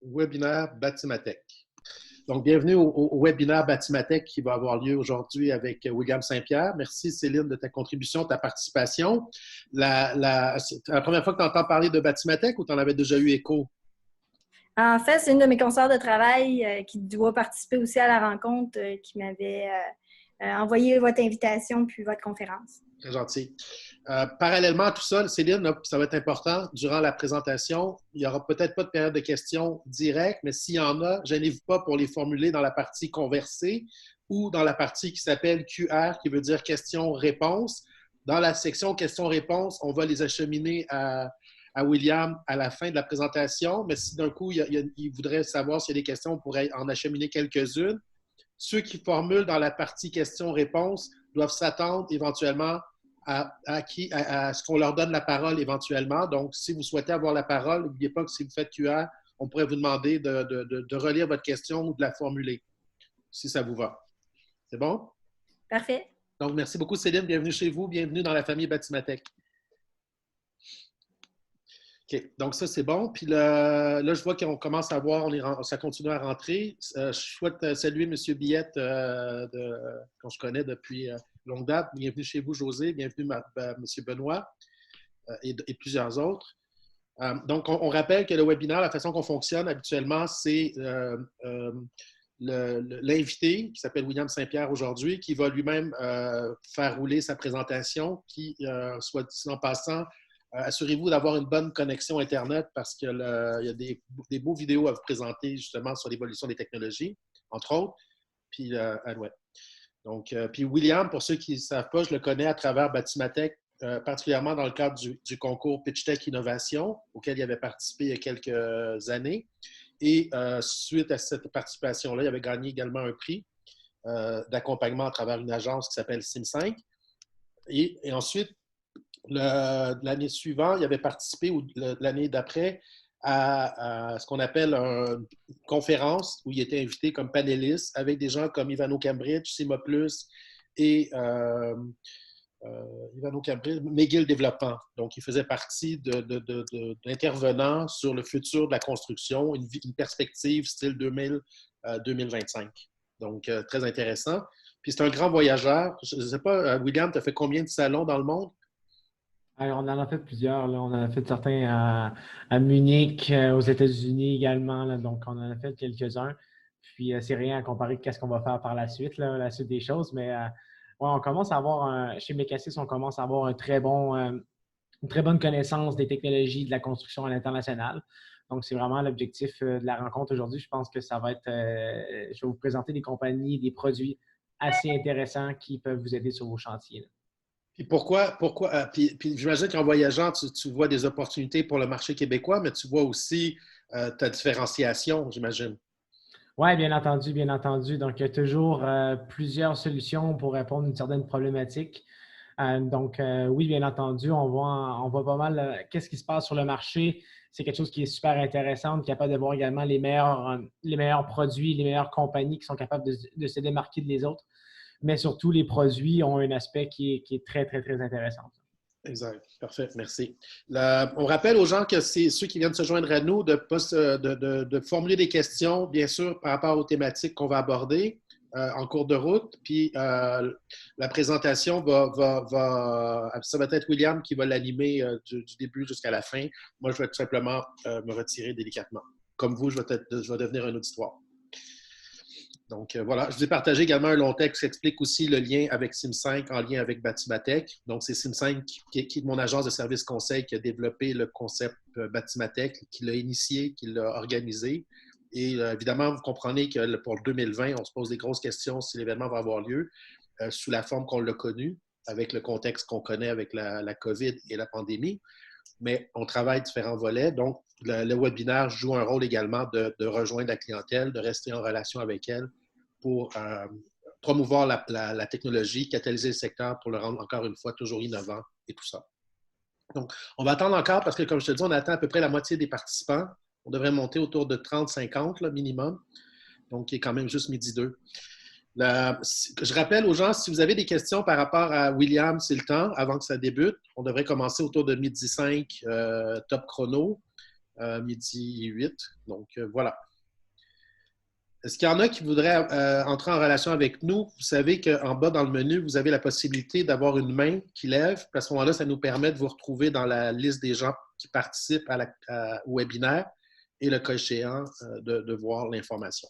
Webinaire Batimatech. Donc, bienvenue au webinaire Batimatech qui va avoir lieu aujourd'hui avec William Saint-Pierre. Merci Céline de ta contribution, de ta participation. C'est la première fois que tu entends parler de Batimatech ou tu en avais déjà eu écho? En fait, c'est une de mes consoeurs de travail qui doit participer aussi à la rencontre qui m'avait envoyé votre invitation puis votre conférence. Très gentil. Parallèlement à tout ça, Céline, là, ça va être important, durant la présentation, il n'y aura peut-être pas de période de questions directes, mais s'il y en a, gênez-vous pas pour les formuler dans la partie conversée ou dans la partie qui s'appelle QR, qui veut dire questions-réponses. Dans la section questions-réponses, on va les acheminer à William à la fin de la présentation, mais si d'un coup, il voudrait savoir s'il y a des questions, on pourrait en acheminer quelques-unes. Ceux qui formulent dans la partie questions-réponses doivent s'attendre éventuellement à ce qu'on leur donne la parole éventuellement. Donc, si vous souhaitez avoir la parole, n'oubliez pas que si vous faites QR, on pourrait vous demander de relire votre question ou de la formuler, si ça vous va. C'est bon? Parfait. Donc, merci beaucoup Céline. Bienvenue chez vous. Bienvenue dans la famille Batimatech. OK. Donc, ça, c'est bon. Puis là, je vois qu'on commence à voir, ça continue à rentrer. Je souhaite saluer M. Billette, qu'on je connais depuis longue date. Bienvenue chez vous, José. Bienvenue, M. Benoît et plusieurs autres. Donc, on rappelle que le webinaire, la façon qu'on fonctionne habituellement, c'est l'invité, qui s'appelle William Saint-Pierre aujourd'hui, qui va lui-même faire rouler sa présentation, qui, soit dit en passant, assurez-vous d'avoir une bonne connexion Internet parce qu'il y a des beaux vidéos à vous présenter justement sur l'évolution des technologies, entre autres. Puis, ouais. Donc, puis William, pour ceux qui ne savent pas, je le connais à travers Batimatech, particulièrement dans le cadre du concours PitchTech Innovation, auquel il avait participé il y a quelques années. Et suite à cette participation-là, il avait gagné également un prix d'accompagnement à travers une agence qui s'appelle Sim5. Et ensuite, l'année suivante, il avait participé, ou l'année d'après, à ce qu'on appelle une conférence où il était invité comme panéliste avec des gens comme Ivano Cambridge, Simoplus et Ivano Cambridge, McGill Développement. Donc, il faisait partie d'intervenants sur le futur de la construction, une perspective style 2025. Donc, très intéressant. Puis, c'est un grand voyageur. Je ne sais pas, William, tu as fait combien de salons dans le monde? Alors, on en a fait plusieurs. Là. On en a fait certains à Munich, aux États-Unis également. Là. Donc, on en a fait quelques-uns. Puis, c'est rien à comparer à ce qu'on va faire par la suite, là, la suite des choses. Mais ouais, on commence à avoir, chez Mecasys, on commence à avoir une très bonne connaissance des technologies de la construction à l'international. Donc, c'est vraiment l'objectif de la rencontre aujourd'hui. Je pense que ça va être, je vais vous présenter des compagnies, des produits assez intéressants qui peuvent vous aider sur vos chantiers. Là. Puis pourquoi puis j'imagine qu'en voyageant, tu vois des opportunités pour le marché québécois, mais tu vois aussi ta différenciation, j'imagine. Oui, bien entendu, bien entendu. Donc, il y a toujours plusieurs solutions pour répondre à une certaine problématique. Donc, oui, bien entendu, on voit pas mal qu'est-ce qui se passe sur le marché. C'est quelque chose qui est super intéressant, capable de voir également les meilleurs produits, les meilleures compagnies qui sont capables de se démarquer des autres. Mais surtout, les produits ont un aspect qui est très, très, très intéressant. Exact. Parfait. Merci. On rappelle aux gens que c'est ceux qui viennent se joindre à nous de formuler des questions, bien sûr, par rapport aux thématiques qu'on va aborder en cours de route. Puis la présentation ça va être William qui va l'animer du début jusqu'à la fin. Moi, je vais tout simplement me retirer délicatement. Comme vous, je vais devenir un auditoire. Donc, voilà. Je vous ai partagé également un long texte qui explique aussi le lien avec Sim5 en lien avec Batimatech. Donc, c'est Sim5 qui est mon agence de service conseil qui a développé le concept Batimatech, qui l'a initié, qui l'a organisé. Et évidemment, vous comprenez que pour le 2020, on se pose des grosses questions si l'événement va avoir lieu sous la forme qu'on l'a connu, avec le contexte qu'on connaît avec la COVID et la pandémie. Mais on travaille différents volets. Donc, le webinaire joue un rôle également de rejoindre la clientèle, de rester en relation avec elle pour promouvoir la technologie, catalyser le secteur pour le rendre encore une fois toujours innovant et tout ça. Donc, on va attendre encore parce que, comme je te dis, on attend à peu près la moitié des participants. On devrait monter autour de 30-50 minimum. Donc, il est quand même juste midi 2. Je rappelle aux gens, si vous avez des questions par rapport à William, c'est le temps, avant que ça débute. On devrait commencer autour de midi 5, top chrono. midi 8. Donc, voilà. Est-ce qu'il y en a qui voudraient entrer en relation avec nous? Vous savez qu'en bas dans le menu, vous avez la possibilité d'avoir une main qui lève. À ce moment-là, ça nous permet de vous retrouver dans la liste des gens qui participent au webinaire et le cas échéant de voir l'information.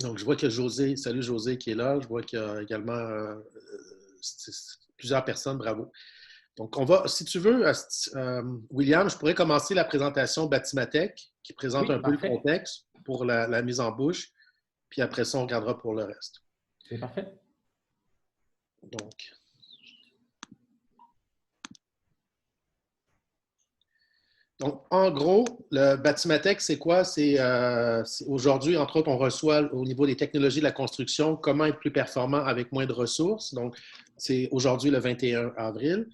Donc, je vois que José, salut José qui est là. Je vois qu'il y a également plusieurs personnes, bravo. Donc, on va, si tu veux, William, je pourrais commencer la présentation Batimatech qui présente un peu le contexte pour la mise en bouche. Puis après ça, on regardera pour le reste. C'est parfait. Donc, en gros, le Batimatech, c'est quoi? C'est aujourd'hui, entre autres, on reçoit au niveau des technologies de la construction comment être plus performant avec moins de ressources. Donc, c'est aujourd'hui le 21 avril.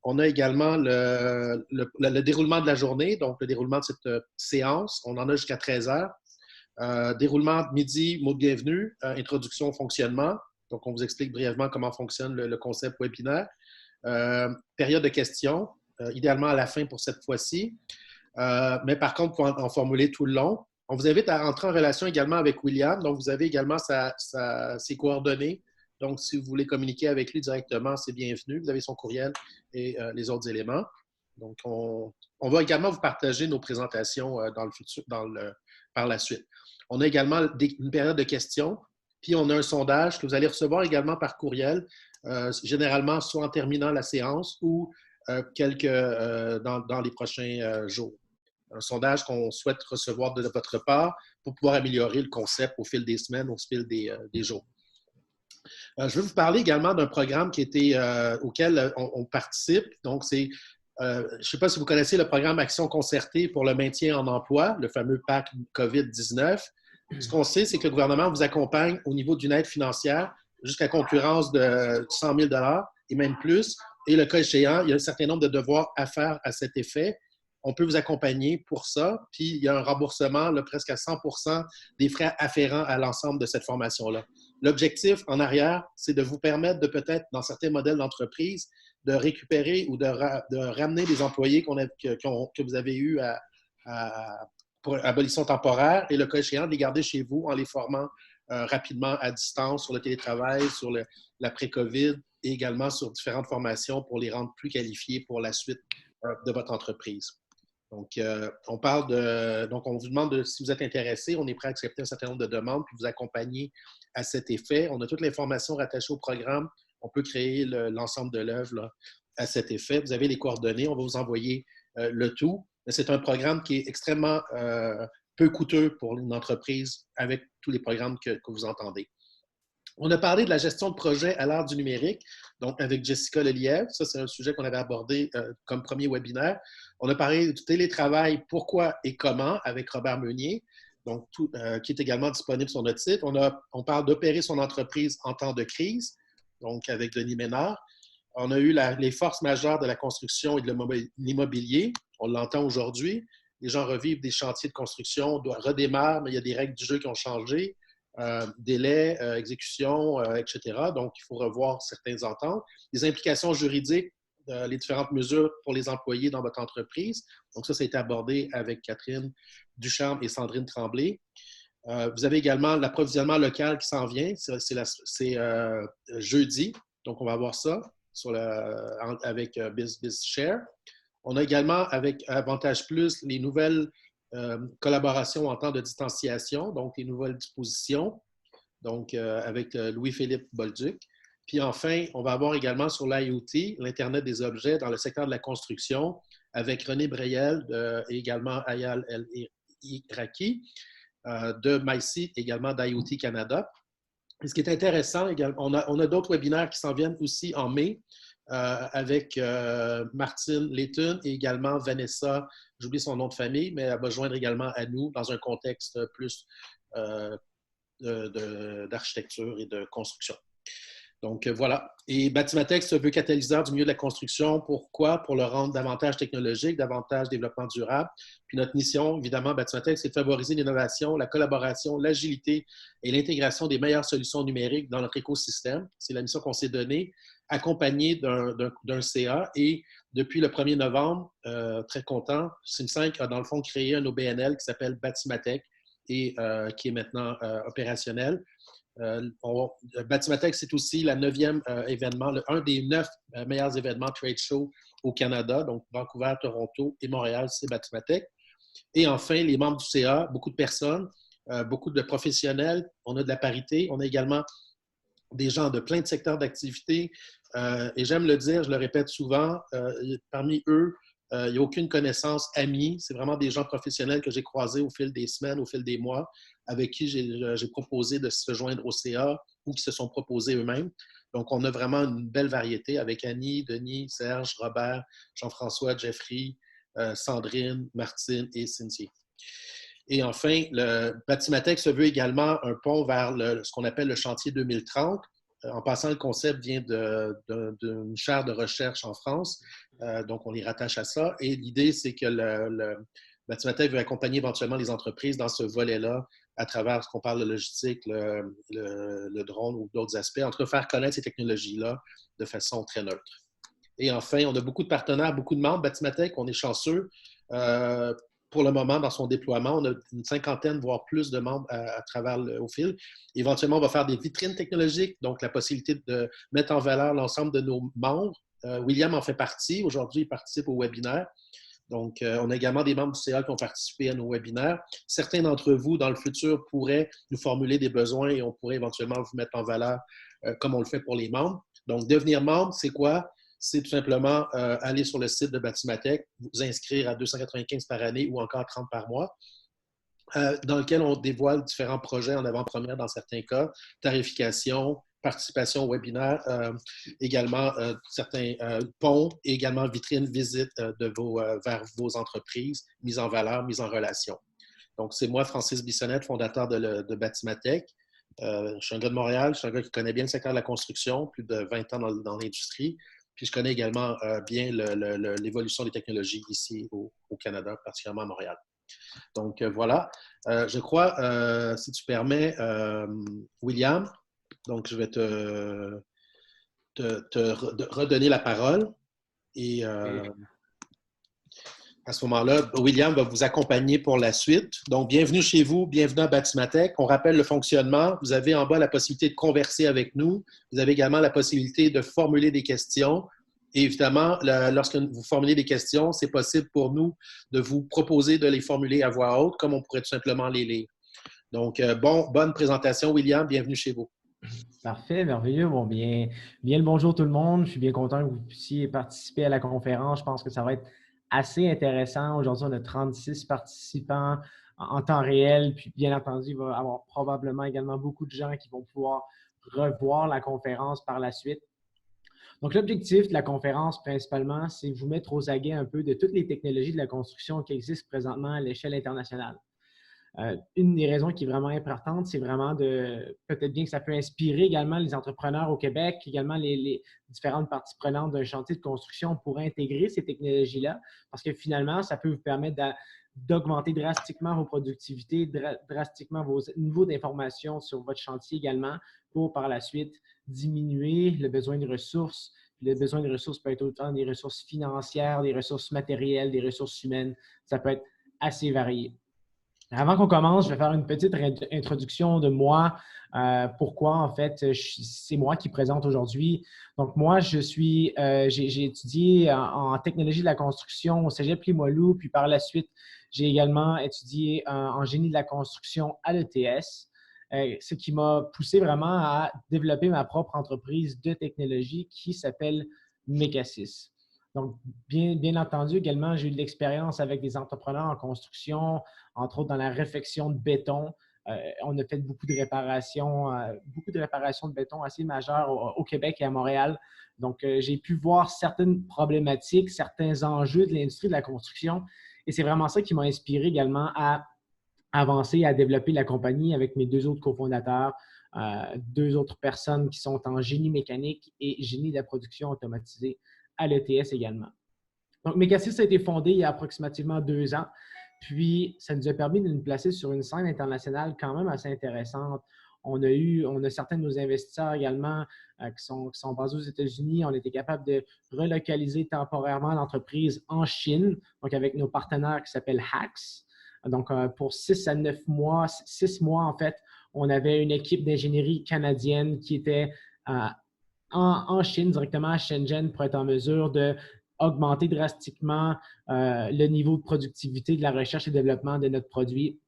On a également le déroulement de la journée, donc le déroulement de cette séance. On en a jusqu'à 13 heures. Déroulement de midi, mot de bienvenue, introduction au fonctionnement. Donc, on vous explique brièvement comment fonctionne le concept webinaire. Période de questions. Idéalement à la fin pour cette fois-ci. Mais par contre, pour en formuler tout le long. On vous invite à rentrer en relation également avec William. Donc, vous avez également ses coordonnées. Donc, si vous voulez communiquer avec lui directement, c'est bienvenu. Vous avez son courriel et les autres éléments. Donc, on va également vous partager nos présentations dans le futur, par la suite. On a également une période de questions. Puis, on a un sondage que vous allez recevoir également par courriel, généralement soit en terminant la séance ou dans les prochains jours. Un sondage qu'on souhaite recevoir de votre part pour pouvoir améliorer le concept au fil des semaines, au fil des jours. Je vais vous parler également d'un programme auquel on participe. Donc, c'est, je ne sais pas si vous connaissez le programme Action concertée pour le maintien en emploi, le fameux PAC COVID-19. Ce qu'on sait, c'est que le gouvernement vous accompagne au niveau d'une aide financière jusqu'à concurrence de 100 000 $ et même plus. Et le cas échéant, il y a un certain nombre de devoirs à faire à cet effet. On peut vous accompagner pour ça. Puis, il y a un remboursement presque à 100 % des frais afférents à l'ensemble de cette formation-là. L'objectif en arrière, c'est de vous permettre de peut-être, dans certains modèles d'entreprise, de récupérer ou de ramener des employés que vous avez eus pour abolition temporaire et le cas échéant, de les garder chez vous en les formant rapidement à distance sur le télétravail, sur l'après-COVID et également sur différentes formations pour les rendre plus qualifiés pour la suite de votre entreprise. Donc, on vous demande si vous êtes intéressé, on est prêt à accepter un certain nombre de demandes puis vous accompagner à cet effet. On a toute l'information rattachée au programme. On peut créer l'ensemble de l'œuvre à cet effet. Vous avez les coordonnées, on va vous envoyer le tout. Mais c'est un programme qui est extrêmement peu coûteux pour une entreprise avec tous les programmes que vous entendez. On a parlé de la gestion de projet à l'ère du numérique, donc avec Jessica Lelièvre. Ça, c'est un sujet qu'on avait abordé comme premier webinaire. On a parlé du télétravail, pourquoi et comment, avec Robert Meunier, donc qui est également disponible sur notre site. On parle d'opérer son entreprise en temps de crise, donc avec Denis Ménard. On a eu les forces majeures de la construction et de l'immobilier. On l'entend aujourd'hui. Les gens revivent des chantiers de construction, redémarrent, mais il y a des règles du jeu qui ont changé. Délai, exécution, etc. Donc, il faut revoir certaines ententes. Les implications juridiques, les différentes mesures pour les employés dans votre entreprise. Donc, ça a été abordé avec Catherine Ducharme et Sandrine Tremblay. Vous avez également l'approvisionnement local qui s'en vient. C'est jeudi. Donc, on va voir ça avec BizShare. On a également, avec Avantage Plus, les nouvelles collaboration en temps de distanciation, donc les nouvelles dispositions, donc avec Louis-Philippe Bolduc. Puis enfin, on va avoir également sur l'IoT, l'Internet des objets dans le secteur de la construction, avec René Breyel et également Ayal El-Iraki de MySeat, également d'IoT Canada. Et ce qui est intéressant, on a d'autres webinaires qui s'en viennent aussi en mai, avec Martine Layton et également Vanessa, j'oublie son nom de famille, mais elle va joindre également à nous dans un contexte plus d'architecture et de construction. Donc, voilà. Et Batimatech se veut catalyseur du milieu de la construction. Pourquoi? Pour le rendre davantage technologique, davantage développement durable. Puis notre mission, évidemment, Batimatech, c'est de favoriser l'innovation, la collaboration, l'agilité et l'intégration des meilleures solutions numériques dans notre écosystème. C'est la mission qu'on s'est donnée, accompagnée d'un CA et depuis le 1er novembre, très content, Sim5 a dans le fond créé un OBNL qui s'appelle Batimatech et qui est maintenant opérationnel. Batimatech, c'est aussi la 9e événement, un des 9 meilleurs événements trade show au Canada. Donc, Vancouver, Toronto et Montréal, c'est Batimatech. Et enfin, les membres du CA, beaucoup de personnes, beaucoup de professionnels. On a de la parité. On a également des gens de plein de secteurs d'activité. Et j'aime le dire, je le répète souvent, parmi eux, il n'y a aucune connaissance amie. C'est vraiment des gens professionnels que j'ai croisés au fil des semaines, au fil des mois, avec qui j'ai proposé de se joindre au CA ou qui se sont proposés eux-mêmes. Donc, on a vraiment une belle variété avec Annie, Denis, Serge, Robert, Jean-François, Jeffrey, Sandrine, Martine et Cynthia. Et enfin, le Batimatech se veut également un pont vers ce qu'on appelle le chantier 2030. En passant, le concept vient d'une chaire de recherche en France. Donc, on les rattache à ça. Et l'idée, c'est que le Batimatech veut accompagner éventuellement les entreprises dans ce volet-là à travers ce qu'on parle de logistique, le drone ou d'autres aspects, en tout cas faire connaître ces technologies-là de façon très neutre. Et enfin, on a beaucoup de partenaires, beaucoup de membres. Batimatech, on est chanceux. Pour le moment, dans son déploiement, on a une cinquantaine, voire plus de membres à travers au fil. Éventuellement, on va faire des vitrines technologiques, donc la possibilité de mettre en valeur l'ensemble de nos membres. William en fait partie. Aujourd'hui, il participe au webinaire. Donc, on a également des membres du CA qui ont participé à nos webinaires. Certains d'entre vous, dans le futur, pourraient nous formuler des besoins et on pourrait éventuellement vous mettre en valeur comme on le fait pour les membres. Donc, devenir membre, c'est quoi? C'est tout simplement aller sur le site de Batimatech, vous inscrire à 295 par année ou encore 30 par mois, dans lequel on dévoile différents projets en avant-première dans certains cas, tarification, participation au webinaire, également certains ponts et également vitrines, visites vers vos entreprises, mise en valeur, mise en relation. Donc, c'est moi, Francis Bissonnette, fondateur de Batimatech. Je suis un gars de Montréal, je suis un gars qui connaît bien le secteur de la construction, plus de 20 ans dans l'industrie. Puis je connais également bien l'évolution des technologies ici au Canada, particulièrement à Montréal. Donc voilà, je crois, si tu permets, William, donc je vais te redonner la parole. Et à ce moment-là, William va vous accompagner pour la suite. Donc, bienvenue chez vous, bienvenue à Batimatech. On rappelle le fonctionnement. Vous avez en bas la possibilité de converser avec nous. Vous avez également la possibilité de formuler des questions. Et évidemment, lorsque vous formulez des questions, c'est possible pour nous de vous proposer de les formuler à voix haute, comme on pourrait tout simplement les lire. Donc, bonne présentation, William. Bienvenue chez vous. Parfait, merveilleux. Bon, bien le bonjour tout le monde. Je suis bien content que vous puissiez participer à la conférence. Je pense que ça va être assez intéressant. Aujourd'hui, on a 36 participants en temps réel. Puis, bien entendu, il va y avoir probablement également beaucoup de gens qui vont pouvoir revoir la conférence par la suite. Donc, l'objectif de la conférence, principalement, c'est vous mettre aux aguets un peu de toutes les technologies de la construction qui existent présentement à l'échelle internationale. Une des raisons qui est vraiment importante, c'est vraiment peut-être bien que ça peut inspirer également les entrepreneurs au Québec, également les différentes parties prenantes d'un chantier de construction pour intégrer ces technologies-là, parce que finalement, ça peut vous permettre d'augmenter drastiquement vos productivités, drastiquement vos niveaux d'information sur votre chantier également, pour par la suite diminuer le besoin de ressources. Le besoin de ressources peut être autant des ressources financières, des ressources matérielles, des ressources humaines. Ça peut être assez varié. Avant qu'on commence, je vais faire une petite introduction de moi. Pourquoi, en fait, c'est moi qui présente aujourd'hui. Donc, moi, j'ai étudié en technologie de la construction au Cégep Limoilou, puis par la suite, j'ai également étudié en génie de la construction à l'ETS, ce qui m'a poussé vraiment à développer ma propre entreprise de technologie qui s'appelle Mecasys. Donc, bien entendu, également, j'ai eu de l'expérience avec des entrepreneurs en construction, entre autres dans la réfection de béton. On a fait beaucoup de réparations de béton assez majeures au Québec et à Montréal. Donc, j'ai pu voir certaines problématiques, certains enjeux de l'industrie de la construction. Et c'est vraiment ça qui m'a inspiré également à avancer, à développer la compagnie avec mes 2 autres cofondateurs, 2 autres personnes qui sont en génie mécanique et génie de la production automatisée à l'ETS également. Donc, Mecasys a été fondé il y a approximativement 2 ans. Puis, ça nous a permis de nous placer sur une scène internationale quand même assez intéressante. On a certains de nos investisseurs également qui sont basés aux États-Unis. On a été capable de relocaliser temporairement l'entreprise en Chine, donc avec nos partenaires qui s'appellent HAX. Donc, pour 6 à 9 mois, 6 mois en fait, on avait une équipe d'ingénierie canadienne qui était en Chine, directement à Shenzhen, pour être en mesure d'augmenter drastiquement le niveau de productivité de la recherche et développement de notre produit.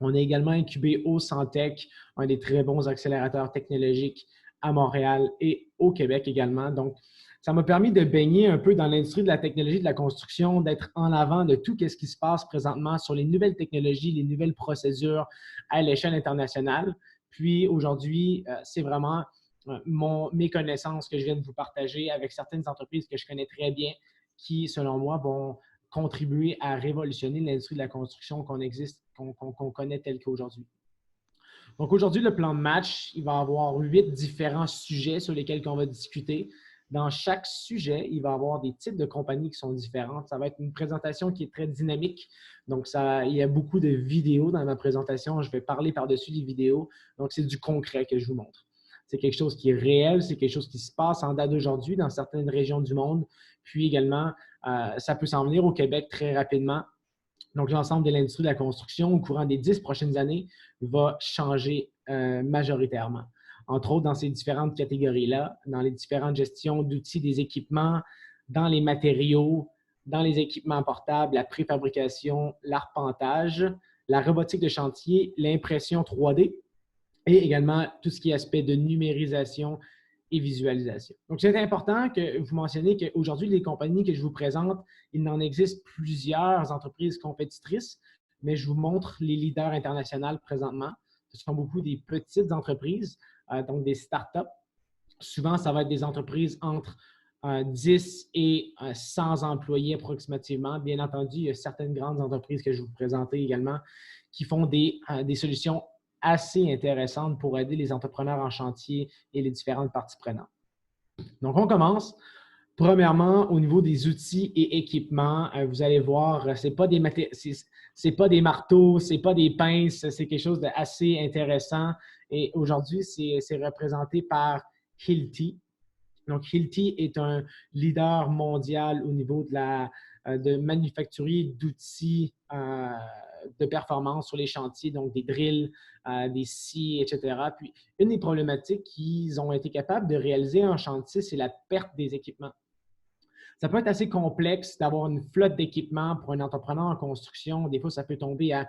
On a également incubé au Santec, un des très bons accélérateurs technologiques à Montréal et au Québec également. Donc, ça m'a permis de baigner un peu dans l'industrie de la technologie de la construction, d'être en avant de tout ce qui se passe présentement sur les nouvelles technologies, les nouvelles procédures à l'échelle internationale. Puis aujourd'hui, c'est vraiment mes connaissances que je viens de vous partager avec certaines entreprises que je connais très bien qui, selon moi, vont contribuer à révolutionner l'industrie de la construction qu'on connaît telle qu'aujourd'hui. Donc aujourd'hui, le plan de match, il va avoir 8 différents sujets sur lesquels on va discuter. Dans chaque sujet, il va y avoir des types de compagnies qui sont différentes. Ça va être une présentation qui est très dynamique. Donc, il y a beaucoup de vidéos dans ma présentation. Je vais parler par-dessus les vidéos. Donc, c'est du concret que je vous montre. C'est quelque chose qui est réel, c'est quelque chose qui se passe en date d'aujourd'hui dans certaines régions du monde. Puis également, ça peut s'en venir au Québec très rapidement. Donc, l'ensemble de l'industrie de la construction au courant des 10 prochaines années va changer majoritairement. Entre autres, dans ces différentes catégories-là, dans les différentes gestions d'outils, des équipements, dans les matériaux, dans les équipements portables, la préfabrication, l'arpentage, la robotique de chantier, l'impression 3D et également tout ce qui est aspect de numérisation et visualisation. Donc, c'est important que vous mentionniez qu'aujourd'hui, les compagnies que je vous présente, il en existe plusieurs entreprises compétitrices, mais je vous montre les leaders internationaux présentement. Ce sont beaucoup des petites entreprises, donc des startups. Souvent, ça va être des entreprises entre 10 et 100 employés approximativement. Bien entendu, il y a certaines grandes entreprises que je vais vous présenter également qui font des solutions assez intéressantes pour aider les entrepreneurs en chantier et les différentes parties prenantes. Donc, on commence. Premièrement, au niveau des outils et équipements, vous allez voir, ce n'est pas des marteaux, ce n'est pas des pinces, c'est quelque chose d'assez intéressant. Et aujourd'hui, c'est représenté par Hilti. Donc, Hilti est un leader mondial au niveau de manufacturier d'outils de performance sur les chantiers, donc des drills, des scies, etc. Puis, une des problématiques qu'ils ont été capables de réaliser en chantier, c'est la perte des équipements. Ça peut être assez complexe d'avoir une flotte d'équipements pour un entrepreneur en construction. Des fois, ça peut tomber à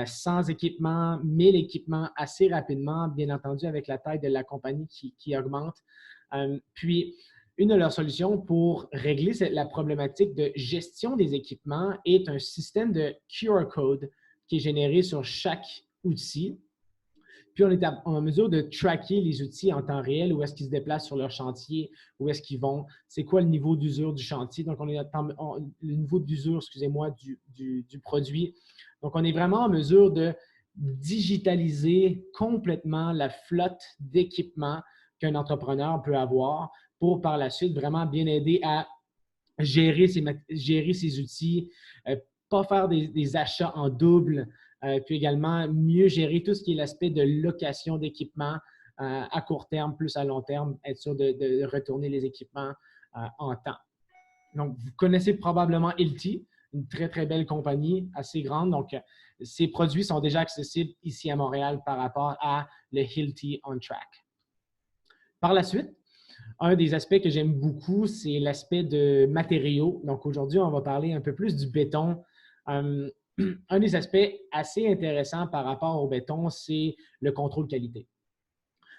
100 équipements, 1000 équipements assez rapidement, bien entendu, avec la taille de la compagnie qui augmente. Puis, une de leurs solutions pour régler la problématique de gestion des équipements est un système de QR code qui est généré sur chaque outil. Puis, on est en mesure de tracker les outils en temps réel, où est-ce qu'ils se déplacent sur leur chantier, où est-ce qu'ils vont, c'est quoi le niveau d'usure du chantier. Donc, le niveau d'usure, excusez-moi, du produit. Donc, on est vraiment en mesure de digitaliser complètement la flotte d'équipements qu'un entrepreneur peut avoir pour, par la suite, vraiment bien aider à gérer ses outils, pas faire des achats en double, puis également mieux gérer tout ce qui est l'aspect de location d'équipements à court terme, plus à long terme, être sûr de retourner les équipements en temps. Donc, vous connaissez probablement Hilti, une très, très belle compagnie, assez grande. Donc, ces produits sont déjà accessibles ici à Montréal par rapport à le Hilti On Track. Par la suite, un des aspects que j'aime beaucoup, c'est l'aspect de matériaux. Donc, aujourd'hui, on va parler un peu plus du béton. Un des aspects assez intéressants par rapport au béton, c'est le contrôle qualité.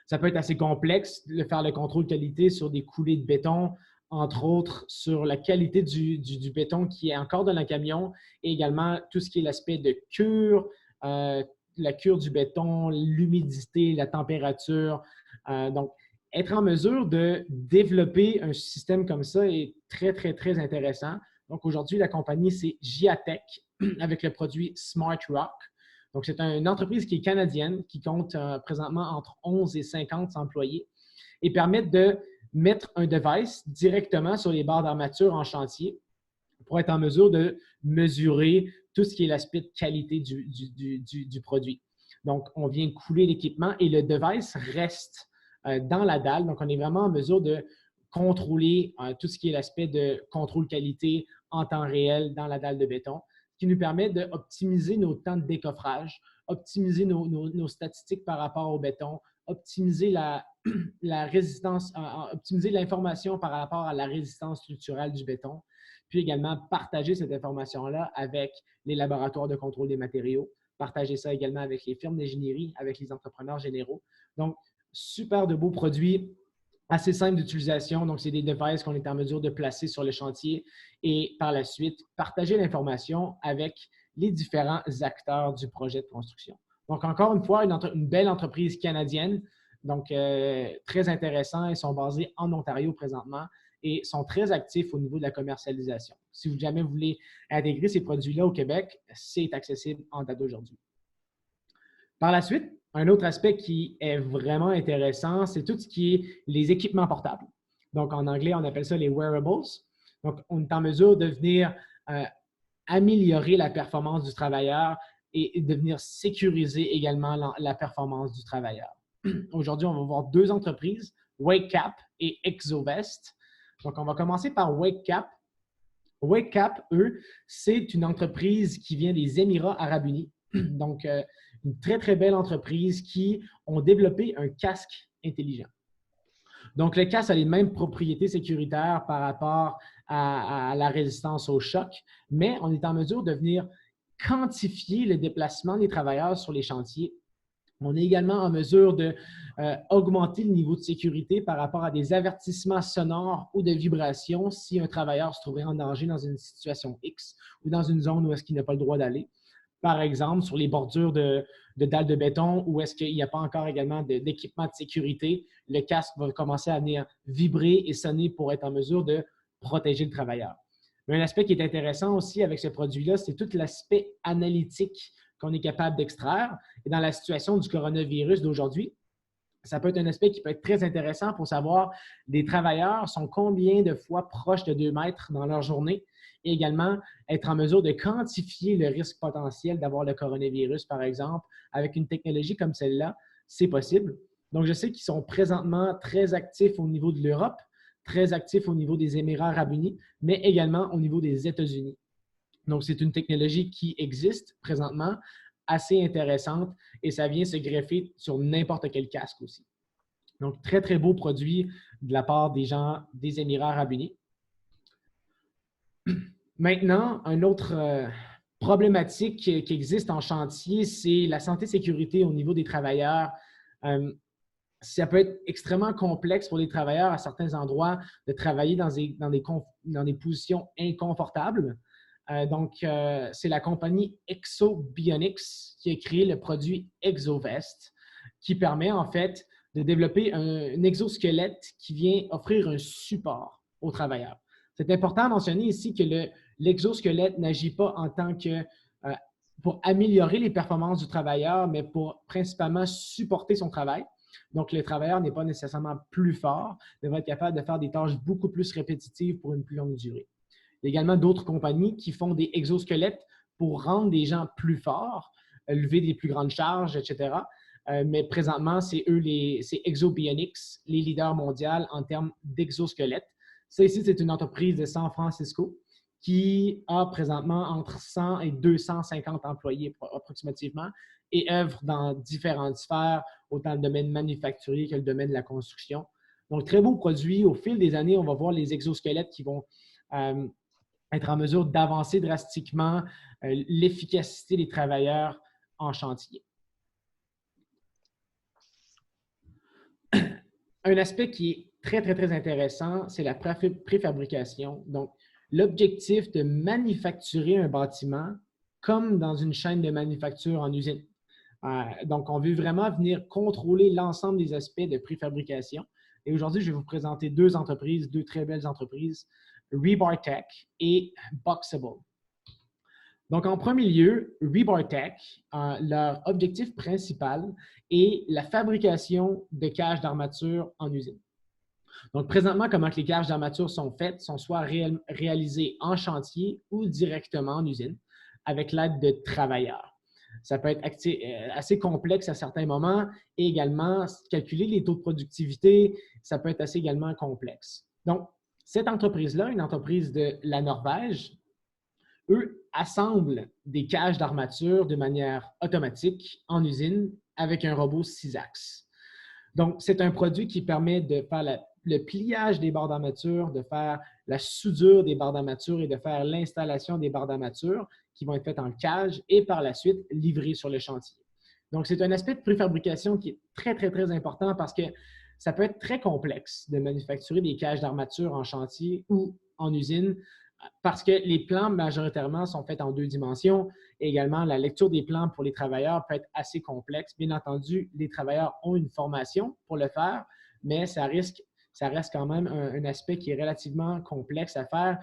Ça peut être assez complexe de faire le contrôle qualité sur des coulées de béton, entre autres sur la qualité du béton qui est encore dans le camion et également tout ce qui est l'aspect de cure, la cure du béton, l'humidité, la température. Donc, être en mesure de développer un système comme ça est très, très, très intéressant. Donc, aujourd'hui, la compagnie, c'est Giatec avec le produit Smart Rock. Donc, c'est une entreprise qui est canadienne, qui compte présentement entre 11 et 50 employés et permettent de mettre un device directement sur les barres d'armature en chantier pour être en mesure de mesurer tout ce qui est l'aspect de qualité du produit. Donc, on vient couler l'équipement et le device reste dans la dalle. Donc, on est vraiment en mesure de contrôler tout ce qui est l'aspect de contrôle qualité en temps réel dans la dalle de béton, ce qui nous permet d'optimiser nos temps de décoffrage, optimiser nos statistiques par rapport au béton, optimiser la résistance, optimiser l'information par rapport à la résistance structurelle du béton, puis également partager cette information-là avec les laboratoires de contrôle des matériaux, partager ça également avec les firmes d'ingénierie, avec les entrepreneurs généraux. Donc, super de beaux produits, assez simples d'utilisation. Donc, c'est des devices qu'on est en mesure de placer sur le chantier et par la suite, partager l'information avec les différents acteurs du projet de construction. Donc, encore une fois, une belle entreprise canadienne. Donc, très intéressant. Ils sont basés en Ontario présentement et sont très actifs au niveau de la commercialisation. Si vous jamais voulez intégrer ces produits-là au Québec, c'est accessible en date d'aujourd'hui. Par la suite, un autre aspect qui est vraiment intéressant, c'est tout ce qui est les équipements portables. Donc, en anglais, on appelle ça les wearables. Donc, on est en mesure de venir améliorer la performance du travailleur et de venir sécuriser également la performance du travailleur. Aujourd'hui, on va voir deux entreprises, WakeCap et ExoVest. Donc, on va commencer par WakeCap. WakeCap, eux, c'est une entreprise qui vient des Émirats arabes unis. Donc, une très, très belle entreprise qui ont développé un casque intelligent. Donc, le casque a les mêmes propriétés sécuritaires par rapport à la résistance au choc, mais on est en mesure de venir quantifier le déplacement des travailleurs sur les chantiers. On est également en mesure d'augmenter le niveau de sécurité par rapport à des avertissements sonores ou de vibrations si un travailleur se trouverait en danger dans une situation X ou dans une zone où est-ce qu'il n'a pas le droit d'aller. Par exemple, sur les bordures de dalles de béton où est-ce qu'il n'y a pas encore également d'équipement de sécurité, le casque va commencer à venir vibrer et sonner pour être en mesure de protéger le travailleur. Mais un aspect qui est intéressant aussi avec ce produit-là, c'est tout l'aspect analytique qu'on est capable d'extraire. Et dans la situation du coronavirus d'aujourd'hui, ça peut être un aspect qui peut être très intéressant pour savoir les travailleurs sont combien de fois proches de 2 mètres dans leur journée et également être en mesure de quantifier le risque potentiel d'avoir le coronavirus, par exemple, avec une technologie comme celle-là, c'est possible. Donc, je sais qu'ils sont présentement très actifs au niveau de l'Europe, très actifs au niveau des Émirats arabes unis, mais également au niveau des États-Unis. Donc, c'est une technologie qui existe présentement, assez intéressante et ça vient se greffer sur n'importe quel casque aussi. Donc, très, très beau produit de la part des gens des Émirats arabes unis. Maintenant, une autre problématique qui existe en chantier, c'est la santé-sécurité au niveau des travailleurs. Ça peut être extrêmement complexe pour les travailleurs à certains endroits de travailler dans des positions inconfortables. Donc, c'est la compagnie ExoBionics qui a créé le produit ExoVest qui permet en fait de développer un exosquelette qui vient offrir un support aux travailleurs. C'est important à mentionner ici que l'exosquelette n'agit pas en tant que pour améliorer les performances du travailleur, mais pour principalement supporter son travail. Donc, le travailleur n'est pas nécessairement plus fort, mais va être capable de faire des tâches beaucoup plus répétitives pour une plus longue durée. Il y a également d'autres compagnies qui font des exosquelettes pour rendre des gens plus forts, lever des plus grandes charges, etc. Mais présentement, c'est ExoBionics, les leaders mondiaux en termes d'exosquelettes. Ça ici, c'est une entreprise de San Francisco qui a présentement entre 100 et 250 employés approximativement et œuvre dans différentes sphères, autant le domaine manufacturier que le domaine de la construction. Donc, très beau produit. Au fil des années, on va voir les exosquelettes qui vont être en mesure d'avancer drastiquement l'efficacité des travailleurs en chantier. Un aspect qui est très, très, très intéressant, c'est la préfabrication. Donc, l'objectif de manufacturer un bâtiment comme dans une chaîne de manufacture en usine. Donc, on veut vraiment venir contrôler l'ensemble des aspects de préfabrication. Et aujourd'hui, je vais vous présenter deux entreprises, deux très belles entreprises, RebarTech et Boxable. Donc, en premier lieu, RebarTech, leur objectif principal est la fabrication de cages d'armature en usine. Donc, présentement, comment les cages d'armature sont faites sont soit réalisées en chantier ou directement en usine avec l'aide de travailleurs. Ça peut être assez complexe à certains moments et également calculer les taux de productivité, ça peut être assez également complexe. Donc, cette entreprise-là, une entreprise de la Norvège, eux assemblent des cages d'armature de manière automatique en usine avec un robot 6-axes. Donc, c'est un produit qui permet de faire le pliage des barres d'armature, de faire la soudure des barres d'armature et de faire l'installation des barres d'armature qui vont être faites en cage et par la suite livrées sur le chantier. Donc, c'est un aspect de préfabrication qui est très, très, très important parce que ça peut être très complexe de manufacturer des cages d'armature en chantier ou en usine parce que les plans majoritairement sont faits en 2 dimensions. Et également, la lecture des plans pour les travailleurs peut être assez complexe. Bien entendu, les travailleurs ont une formation pour le faire, mais ça reste quand même un aspect qui est relativement complexe à faire,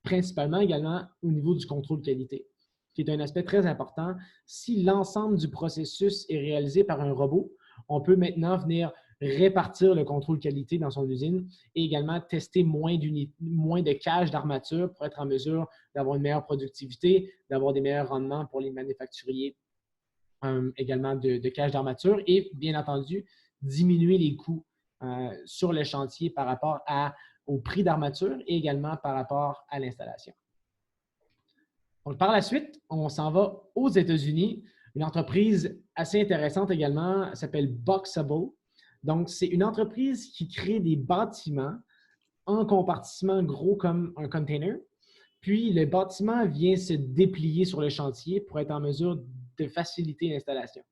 principalement également au niveau du contrôle qualité, qui est un aspect très important. Si l'ensemble du processus est réalisé par un robot, on peut maintenant venir répartir le contrôle qualité dans son usine et également tester moins de cages d'armature pour être en mesure d'avoir une meilleure productivité, d'avoir des meilleurs rendements pour les manufacturiers également de cages d'armature et bien entendu diminuer les coûts sur le chantier par rapport au prix d'armature et également par rapport à l'installation. Donc, par la suite, on s'en va aux États-Unis. Une entreprise assez intéressante également s'appelle Boxable. Donc, c'est une entreprise qui crée des bâtiments en compartiments gros comme un container. Puis, le bâtiment vient se déplier sur le chantier pour être en mesure de faciliter l'installation.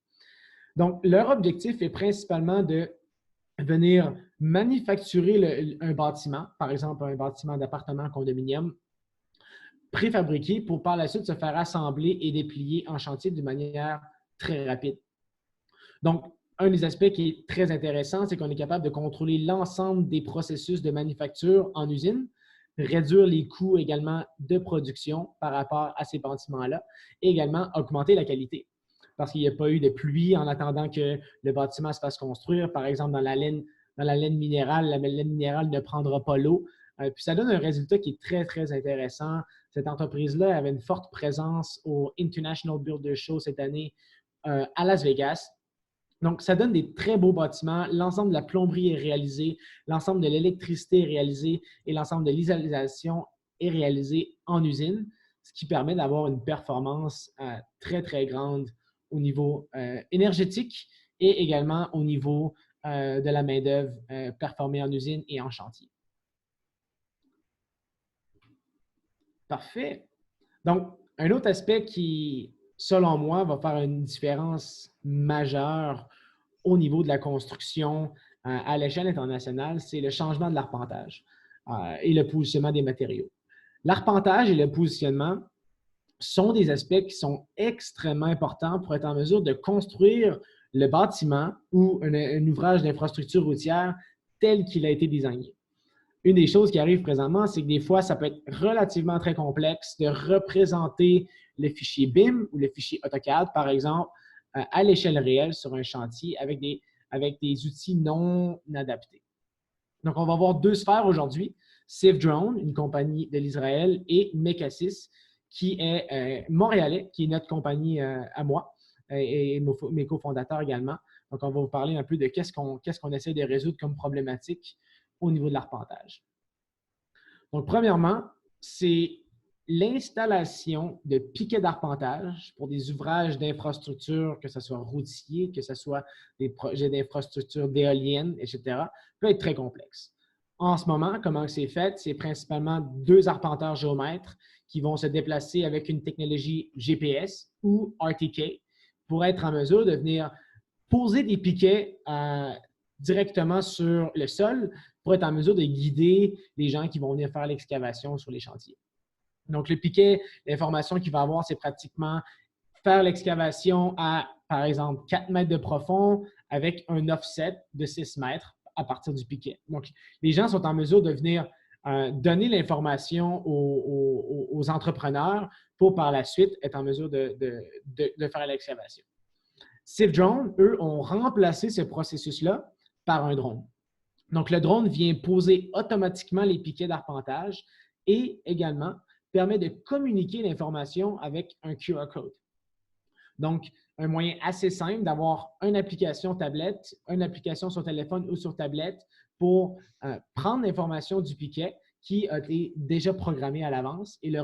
Donc, leur objectif est principalement de venir manufacturer un bâtiment, par exemple un bâtiment d'appartement condominium, préfabriqué pour par la suite se faire assembler et déplier en chantier de manière très rapide. Donc, un des aspects qui est très intéressant, c'est qu'on est capable de contrôler l'ensemble des processus de manufacture en usine, réduire les coûts également de production par rapport à ces bâtiments-là et également augmenter la qualité. Parce qu'il n'y a pas eu de pluie en attendant que le bâtiment se fasse construire. Par exemple, dans la laine minérale, la laine minérale ne prendra pas l'eau. Puis ça donne un résultat qui est très, très intéressant. Cette entreprise-là avait une forte présence au International Builder Show cette année à Las Vegas. Donc, ça donne des très beaux bâtiments. L'ensemble de la plomberie est réalisé, l'ensemble de l'électricité est réalisé et l'ensemble de l'isolation est réalisé en usine, ce qui permet d'avoir une performance très, très grande au niveau énergétique et également au niveau de la main-d'œuvre performée en usine et en chantier. Parfait. Donc, un autre aspect qui, selon moi, va faire une différence majeure au niveau de la construction à l'échelle internationale, c'est le changement de l'arpentage et le positionnement des matériaux. L'arpentage et le positionnement sont des aspects qui sont extrêmement importants pour être en mesure de construire le bâtiment ou un ouvrage d'infrastructure routière tel qu'il a été designé. Une des choses qui arrive présentement, c'est que des fois, ça peut être relativement très complexe de représenter le fichier BIM ou le fichier AutoCAD, par exemple, à l'échelle réelle sur un chantier avec des outils non adaptés. Donc, on va voir 2 sphères aujourd'hui. SafeDrone, une compagnie de l'Israël, et Mecasys, qui est montréalais, qui est notre compagnie à moi et mes cofondateurs également. Donc, on va vous parler un peu de qu'est-ce qu'on essaie de résoudre comme problématique au niveau de l'arpentage. Donc, premièrement, c'est l'installation de piquets d'arpentage pour des ouvrages d'infrastructure, que ce soit routier, que ce soit des projets d'infrastructure d'éoliennes, etc., peut être très complexe. En ce moment, comment c'est fait? C'est principalement 2 arpenteurs géomètres qui vont se déplacer avec une technologie GPS ou RTK pour être en mesure de venir poser des piquets directement sur le sol pour être en mesure de guider les gens qui vont venir faire l'excavation sur les chantiers. Donc, le piquet, l'information qu'il va avoir, c'est pratiquement faire l'excavation à, par exemple, 4 mètres de profond avec un offset de 6 mètres à partir du piquet. Donc, les gens sont en mesure de venir donner l'information aux entrepreneurs pour, par la suite, être en mesure de faire l'excavation. SafeDrone, eux, ont remplacé ce processus-là par un drone. Donc, le drone vient poser automatiquement les piquets d'arpentage et également permet de communiquer l'information avec un QR code. Donc, un moyen assez simple d'avoir une application tablette, une application sur téléphone ou sur tablette pour prendre l'information du piquet qui a été déjà programmée à l'avance et le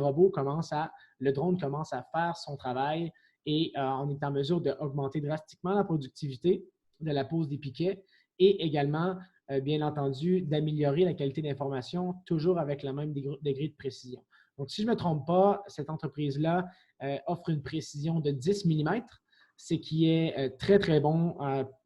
drone commence à faire son travail et on est en mesure d'augmenter drastiquement la productivité de la pose des piquets et également, bien entendu, d'améliorer la qualité d'information toujours avec le même degré de précision. Donc, si je ne me trompe pas, cette entreprise-là offre une précision de 10 mm, ce qui est très, très bon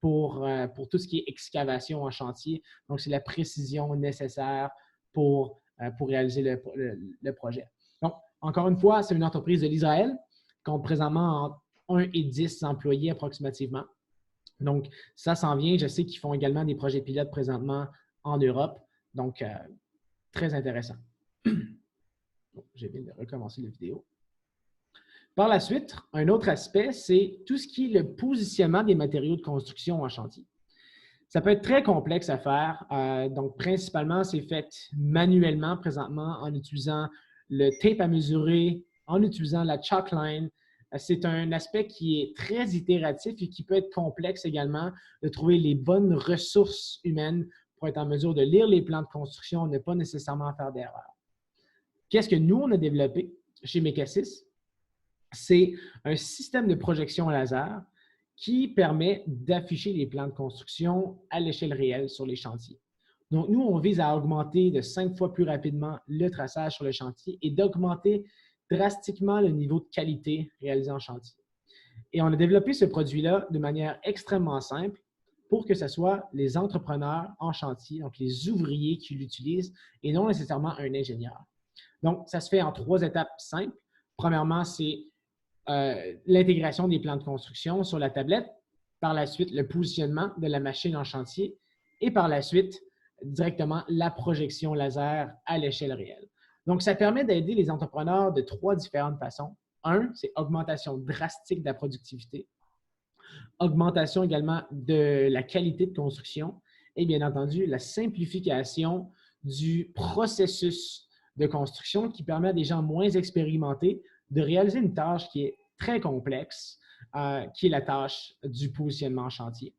pour tout ce qui est excavation en chantier. Donc, c'est la précision nécessaire pour réaliser le projet. Donc, encore une fois, c'est une entreprise de l'Israël qui compte présentement entre 1 et 10 employés approximativement. Donc, ça s'en vient. Je sais qu'ils font également des projets pilotes présentement en Europe. Donc, très intéressant. Je viens de recommencer la vidéo. Par la suite, un autre aspect, c'est tout ce qui est le positionnement des matériaux de construction en chantier. Ça peut être très complexe à faire. Donc, principalement, c'est fait manuellement présentement en utilisant le tape à mesurer, en utilisant la chalk line. C'est un aspect qui est très itératif et qui peut être complexe également de trouver les bonnes ressources humaines pour être en mesure de lire les plans de construction et ne pas nécessairement faire d'erreurs. Qu'est-ce que nous, on a développé chez Mecasys? C'est un système de projection laser qui permet d'afficher les plans de construction à l'échelle réelle sur les chantiers. Donc, nous, on vise à augmenter de 5 fois plus rapidement le traçage sur le chantier et d'augmenter drastiquement le niveau de qualité réalisé en chantier. Et on a développé ce produit-là de manière extrêmement simple pour que ce soit les entrepreneurs en chantier, donc les ouvriers qui l'utilisent et non nécessairement un ingénieur. Donc, ça se fait en 3 étapes simples. Premièrement, c'est l'intégration des plans de construction sur la tablette. Par la suite, le positionnement de la machine en chantier. Et par la suite, directement la projection laser à l'échelle réelle. Donc, ça permet d'aider les entrepreneurs de 3 différentes façons. Un, c'est augmentation drastique de la productivité. Augmentation également de la qualité de construction. Et bien entendu, la simplification du processus de construction qui permet à des gens moins expérimentés de réaliser une tâche qui est très complexe, qui est la tâche du positionnement en chantier.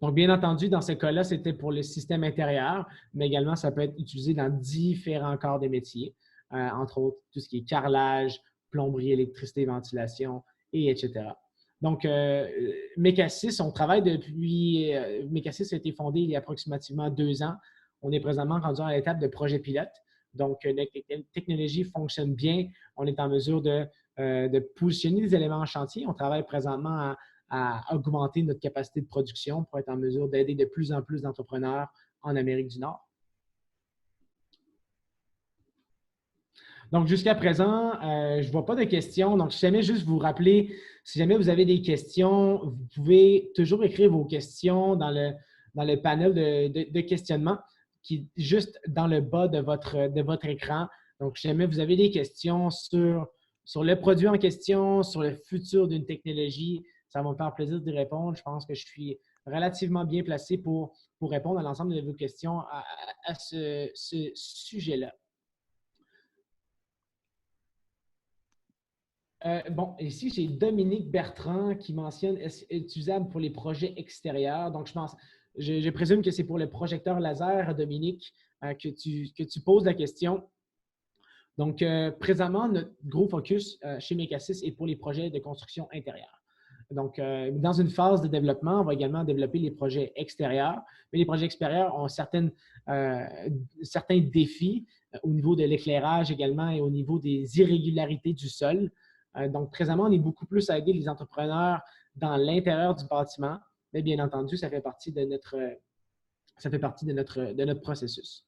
Donc, bien entendu, dans ce cas-là, c'était pour le système intérieur, mais également, ça peut être utilisé dans différents corps de métier, entre autres, tout ce qui est carrelage, plomberie, électricité, ventilation, et etc. Donc, Mecasys, on travaille depuis… Mecasys a été fondé il y a approximativement 2 ans. On est présentement rendu à l'étape de projet pilote. Donc, notre technologie fonctionne bien. On est en mesure de positionner des éléments en chantier. On travaille présentement à augmenter notre capacité de production pour être en mesure d'aider de plus en plus d'entrepreneurs en Amérique du Nord. Donc, jusqu'à présent, je ne vois pas de questions. Donc, si jamais juste vous rappeler, si jamais vous avez des questions, vous pouvez toujours écrire vos questions dans le panel de questionnement qui est juste dans le bas de votre écran. Donc, si jamais vous avez des questions sur le produit en question, sur le futur d'une technologie, ça va me faire plaisir d'y répondre. Je pense que je suis relativement bien placé pour répondre à l'ensemble de vos questions à ce sujet-là. Bon, ici, j'ai Dominique Bertrand qui mentionne est utilisable pour les projets extérieurs. Donc, je présume que c'est pour le projecteur laser, Dominique, que tu poses la question. Donc, présentement, notre gros focus chez Mecasys est pour les projets de construction intérieure. Donc, dans une phase de développement, on va également développer les projets extérieurs. Mais les projets extérieurs ont certains défis au niveau de l'éclairage également et au niveau des irrégularités du sol. Donc, présentement, on est beaucoup plus à aider les entrepreneurs dans l'intérieur du bâtiment. Mais bien entendu, ça fait partie de notre processus.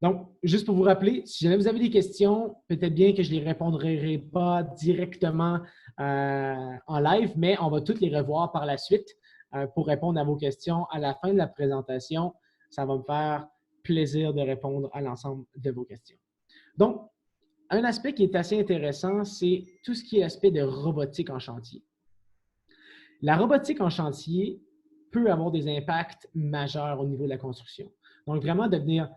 Donc, juste pour vous rappeler, si jamais vous avez des questions, peut-être bien que je ne les répondrai pas directement en live, mais on va toutes les revoir par la suite pour répondre à vos questions à la fin de la présentation. Ça va me faire plaisir de répondre à l'ensemble de vos questions. Donc, un aspect qui est assez intéressant, c'est tout ce qui est aspect de robotique en chantier. La robotique en chantier peut avoir des impacts majeurs au niveau de la construction. Donc, vraiment de venir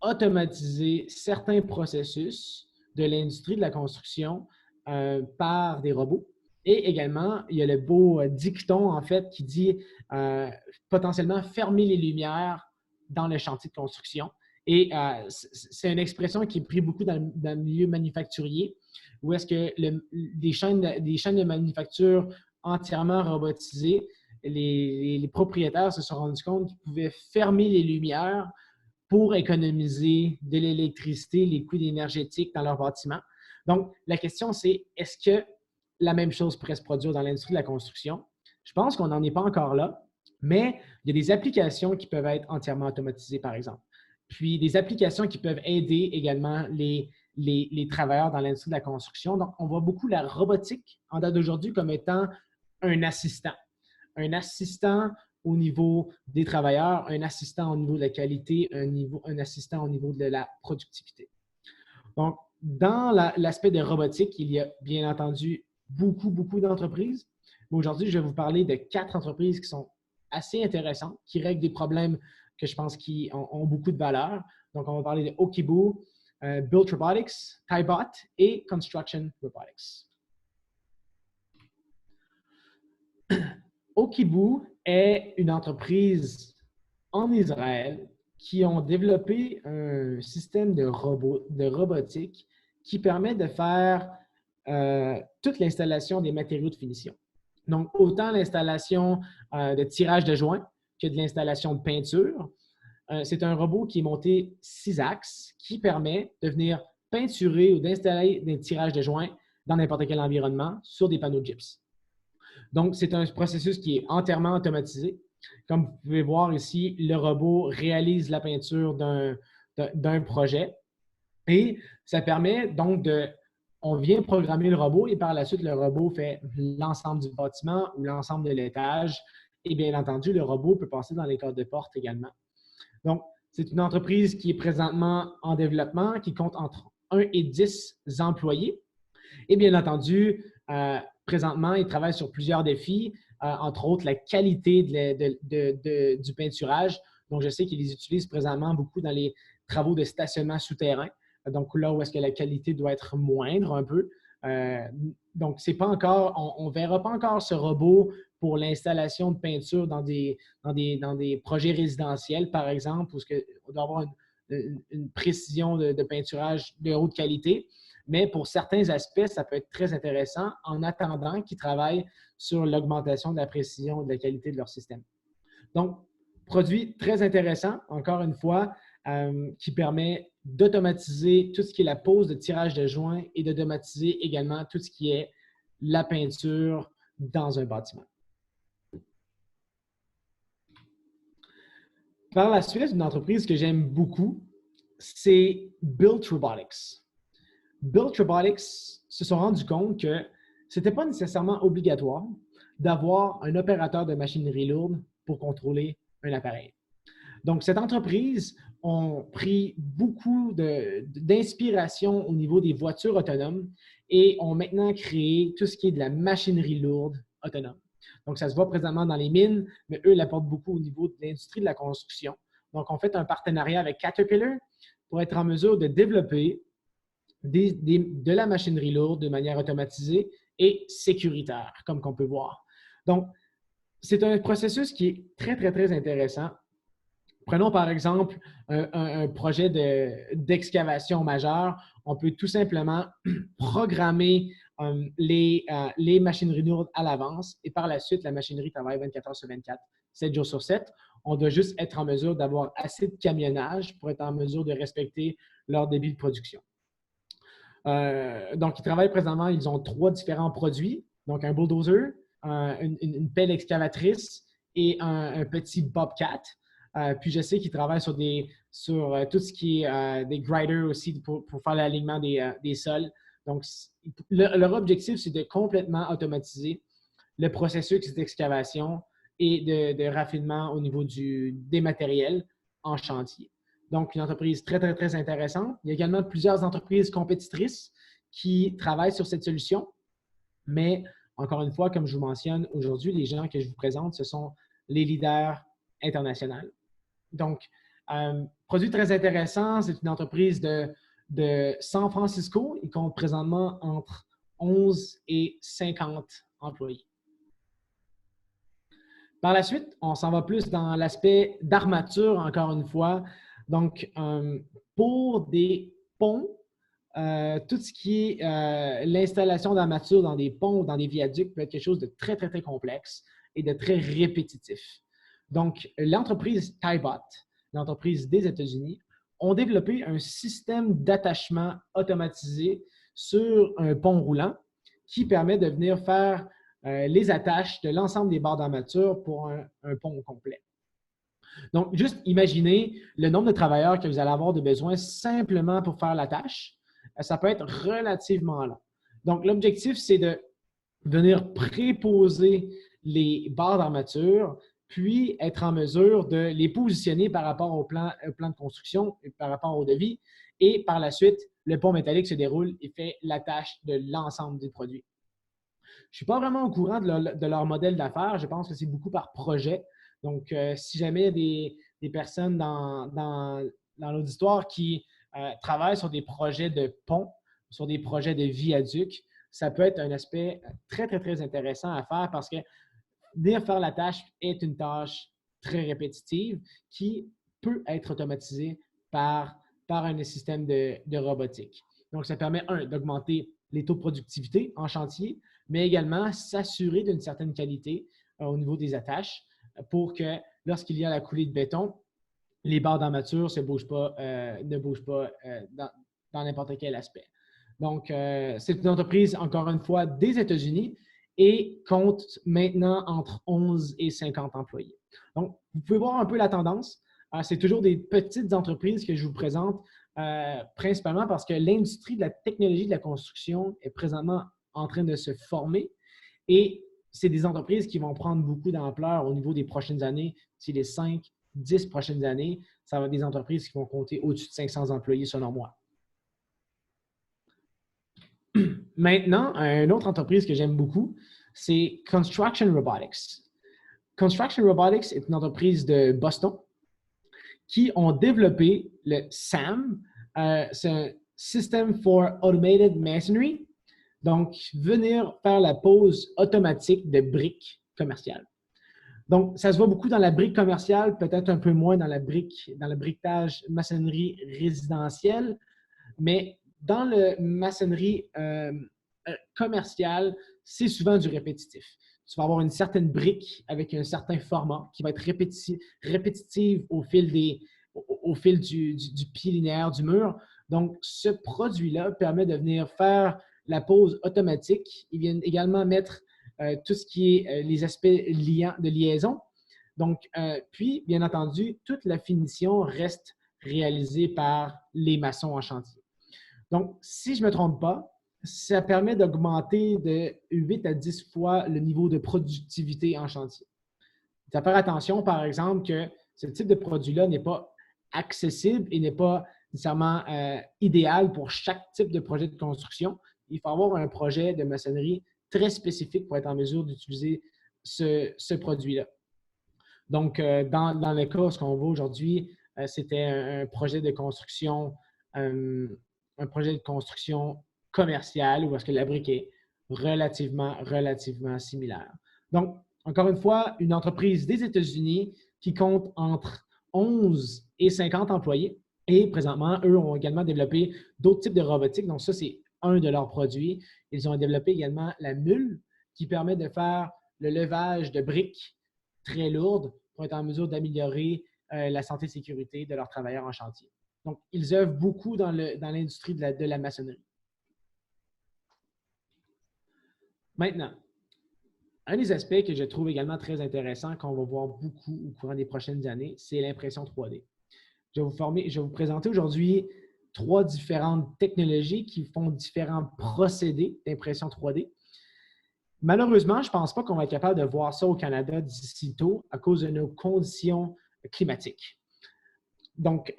automatiser certains processus de l'industrie de la construction par des robots. Et également, il y a le beau dicton, en fait, qui dit potentiellement fermer les lumières dans le chantier de construction. Et c'est une expression qui est prise beaucoup dans le milieu manufacturier, où est-ce que des chaînes de manufacture entièrement robotisées, les propriétaires se sont rendus compte qu'ils pouvaient fermer les lumières pour économiser de l'électricité, les coûts énergétiques dans leur bâtiment. Donc, la question, c'est est-ce que la même chose pourrait se produire dans l'industrie de la construction? Je pense qu'on n'en est pas encore là, mais il y a des applications qui peuvent être entièrement automatisées, par exemple. Puis, des applications qui peuvent aider également les travailleurs dans l'industrie de la construction. Donc, on voit beaucoup la robotique en date d'aujourd'hui comme étant un assistant. Un assistant au niveau des travailleurs, un assistant au niveau de la qualité, un assistant au niveau de la productivité. Donc, dans l'aspect de robotique, il y a bien entendu beaucoup d'entreprises. Aujourd'hui, je vais vous parler de 4 entreprises qui sont assez intéressantes, qui règlent des problèmes que je pense qui ont beaucoup de valeur. Donc, on va parler de Okibu, Built Robotics, Tybot et Construction Robotics. Okibu est une entreprise en Israël qui ont développé un système de robotique qui permet de faire toute l'installation des matériaux de finition. Donc, autant l'installation de tirage de joints que de l'installation de peinture. C'est un robot qui est monté 6 axes qui permet de venir peinturer ou d'installer des tirages de joints dans n'importe quel environnement sur des panneaux de gypse. Donc, c'est un processus qui est entièrement automatisé. Comme vous pouvez voir ici, le robot réalise la peinture d'un projet et ça permet donc on vient programmer le robot et par la suite, le robot fait l'ensemble du bâtiment ou l'ensemble de l'étage et bien entendu, le robot peut passer dans les cadres de porte également. Donc, c'est une entreprise qui est présentement en développement, qui compte entre 1 et 10 employés et bien entendu, présentement, ils travaillent sur plusieurs défis, entre autres la qualité du peinturage. Donc, je sais qu'ils les utilisent présentement beaucoup dans les travaux de stationnement souterrain. Donc, là où est-ce que la qualité doit être moindre un peu. Donc, c'est pas encore, on ne verra pas encore ce robot pour l'installation de peinture dans des projets résidentiels, par exemple, où on doit avoir une précision de peinturage de haute qualité. Mais pour certains aspects, ça peut être très intéressant en attendant qu'ils travaillent sur l'augmentation de la précision et de la qualité de leur système. Donc, produit très intéressant, encore une fois, qui permet d'automatiser tout ce qui est la pose de tirage de joints et d'automatiser également tout ce qui est la peinture dans un bâtiment. Par la suite, une entreprise que j'aime beaucoup, c'est Built Robotics. Built Robotics se sont rendus compte que ce n'était pas nécessairement obligatoire d'avoir un opérateur de machinerie lourde pour contrôler un appareil. Donc, cette entreprise a pris beaucoup d'inspiration au niveau des voitures autonomes et ont maintenant créé tout ce qui est de la machinerie lourde autonome. Donc, ça se voit présentement dans les mines, mais eux l'apportent beaucoup au niveau de l'industrie de la construction. Donc, on fait un partenariat avec Caterpillar pour être en mesure de développer de la machinerie lourde de manière automatisée et sécuritaire, comme qu'on peut voir. Donc, c'est un processus qui est très intéressant. Prenons par exemple un projet d'excavation majeur. On peut tout simplement programmer les machineries lourdes à l'avance et par la suite, la machinerie travaille 24 heures sur 24, 7 jours sur 7. On doit juste être en mesure d'avoir assez de camionnage pour être en mesure de respecter leur débit de production. Donc, ils travaillent présentement, ils ont 3 différents produits. Donc, un bulldozer, une pelle excavatrice et un petit bobcat. Puis, je sais qu'ils travaillent sur tout ce qui est des griders aussi pour faire l'alignement des sols. Donc, leur objectif, c'est de complètement automatiser le processus d'excavation et de raffinement au niveau des matériels en chantier. Donc, une entreprise très intéressante. Il y a également plusieurs entreprises compétitrices qui travaillent sur cette solution. Mais, encore une fois, comme je vous mentionne, aujourd'hui, les gens que je vous présente, ce sont les leaders internationaux. Donc, produit très intéressant. C'est une entreprise de San Francisco. Ils comptent présentement entre 11 et 50 employés. Par la suite, on s'en va plus dans l'aspect d'armature, encore une fois. Donc, pour des ponts, tout ce qui est l'installation d'armature dans des ponts ou dans des viaducs peut être quelque chose de très, très, très complexe et de très répétitif. Donc, l'entreprise TIBOT, l'entreprise des États-Unis, ont développé un système d'attachement automatisé sur un pont roulant qui permet de venir faire les attaches de l'ensemble des barres d'armature pour un pont complet. Donc, juste imaginez le nombre de travailleurs que vous allez avoir de besoin simplement pour faire la tâche. Ça peut être relativement long. Donc, l'objectif, c'est de venir préposer les barres d'armature, puis être en mesure de les positionner par rapport au plan de construction et par rapport au devis. Et par la suite, le pont métallique se déroule et fait la tâche de l'ensemble des produits. Je ne suis pas vraiment au courant de leur modèle d'affaires. Je pense que c'est beaucoup par projet. Donc, si jamais il y a des personnes dans l'auditoire qui travaillent sur des projets de ponts, sur des projets de viaducs, ça peut être un aspect très, très, très intéressant à faire parce que venir faire la tâche est une tâche très répétitive qui peut être automatisée par un système de robotique. Donc, ça permet, d'augmenter les taux de productivité en chantier, mais également s'assurer d'une certaine qualité au niveau des attaches pour que lorsqu'il y a la coulée de béton, les barres d'armature ne bougent pas dans n'importe quel aspect. Donc, c'est une entreprise, encore une fois, des États-Unis et compte maintenant entre 11 et 50 employés. Donc, vous pouvez voir un peu la tendance. C'est toujours des petites entreprises que je vous présente, principalement parce que l'industrie de la technologie de la construction est présentement en train de se former et c'est des entreprises qui vont prendre beaucoup d'ampleur au niveau des prochaines années. Si les 5, 10 prochaines années, ça va être des entreprises qui vont compter au-dessus de 500 employés selon moi. Maintenant, une autre entreprise que j'aime beaucoup, c'est Construction Robotics. Construction Robotics est une entreprise de Boston qui ont développé le SAM, c'est un System for Automated Masonry. Donc, venir faire la pose automatique de briques commerciales. Donc, ça se voit beaucoup dans la brique commerciale, peut-être un peu moins dans le briquetage maçonnerie résidentielle, mais dans le maçonnerie commerciale, c'est souvent du répétitif. Tu vas avoir une certaine brique avec un certain format qui va être répétitive au fil du pied linéaire du mur. Donc, ce produit-là permet de venir faire la pose automatique. Ils viennent également mettre tout ce qui est les aspects de liaison. Donc, puis, bien entendu, toute la finition reste réalisée par les maçons en chantier. Donc, si je ne me trompe pas, ça permet d'augmenter de 8 à 10 fois le niveau de productivité en chantier. Il faut faire attention, par exemple, que ce type de produit-là n'est pas accessible et n'est pas nécessairement idéal pour chaque type de projet de construction. Il faut avoir un projet de maçonnerie très spécifique pour être en mesure d'utiliser ce produit-là. Donc, dans le cas, ce qu'on voit aujourd'hui, c'était un projet de construction commerciale où est-ce que la brique est relativement similaire. Donc, encore une fois, une entreprise des États-Unis qui compte entre 11 et 50 employés et présentement, eux ont également développé d'autres types de robotique. Donc, ça, c'est un de leurs produits. Ils ont développé également la mule qui permet de faire le levage de briques très lourdes pour être en mesure d'améliorer la santé et sécurité de leurs travailleurs en chantier. Donc, ils œuvrent beaucoup dans l'industrie de la maçonnerie. Maintenant, un des aspects que je trouve également très intéressant qu'on va voir beaucoup au courant des prochaines années, c'est l'impression 3D. Je vais vous présenter aujourd'hui 3 différentes technologies qui font différents procédés d'impression 3D. Malheureusement, je ne pense pas qu'on va être capable de voir ça au Canada d'ici tôt à cause de nos conditions climatiques. Donc,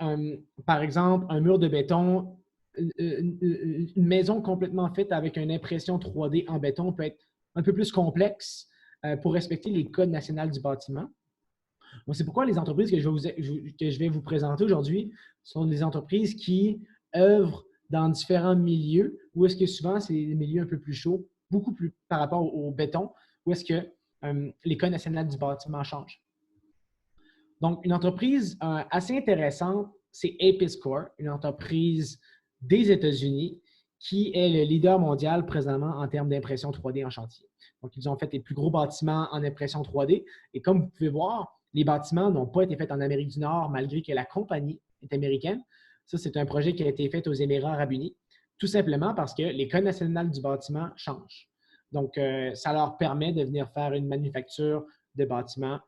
par exemple, un mur de béton, une maison complètement faite avec une impression 3D en béton peut être un peu plus complexe pour respecter les codes nationaux du bâtiment. Donc, c'est pourquoi les entreprises que je vais vous présenter aujourd'hui sont des entreprises qui œuvrent dans différents milieux, où est-ce que souvent, c'est des milieux un peu plus chauds beaucoup plus par rapport au béton, où est-ce que l'École nationale du bâtiment change. Donc, une entreprise assez intéressante, c'est Apis Corp, une entreprise des États-Unis qui est le leader mondial présentement en termes d'impression 3D en chantier. Donc, ils ont fait les plus gros bâtiments en impression 3D. Et comme vous pouvez voir, les bâtiments n'ont pas été faits en Amérique du Nord, malgré que la compagnie est américaine. Ça, c'est un projet qui a été fait aux Émirats arabes unis, tout simplement parce que l'École nationale du bâtiment change. Donc, ça leur permet de venir faire une manufacture de bâtiments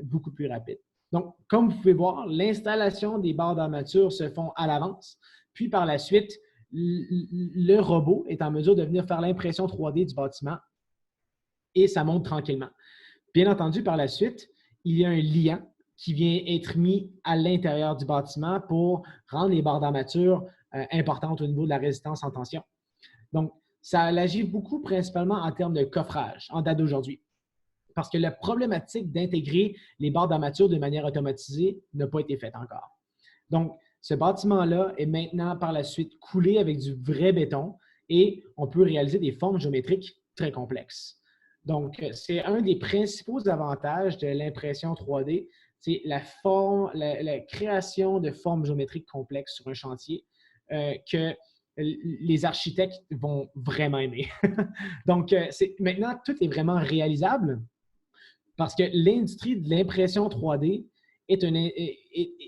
beaucoup plus rapide. Donc, comme vous pouvez voir, l'installation des barres d'armature se font à l'avance. Puis, par la suite, le robot est en mesure de venir faire l'impression 3D du bâtiment et ça monte tranquillement. Bien entendu, par la suite, il y a un liant qui vient être mis à l'intérieur du bâtiment pour rendre les barres d'armature importantes au niveau de la résistance en tension. Donc, ça agit beaucoup principalement en termes de coffrage en date d'aujourd'hui. Parce que la problématique d'intégrer les barres d'armature de manière automatisée n'a pas été faite encore. Donc, ce bâtiment-là est maintenant par la suite coulé avec du vrai béton et on peut réaliser des formes géométriques très complexes. Donc, c'est un des principaux avantages de l'impression 3D, c'est la création de formes géométriques complexes sur un chantier que les architectes vont vraiment aimer. Donc, maintenant, tout est vraiment réalisable parce que l'industrie de l'impression 3D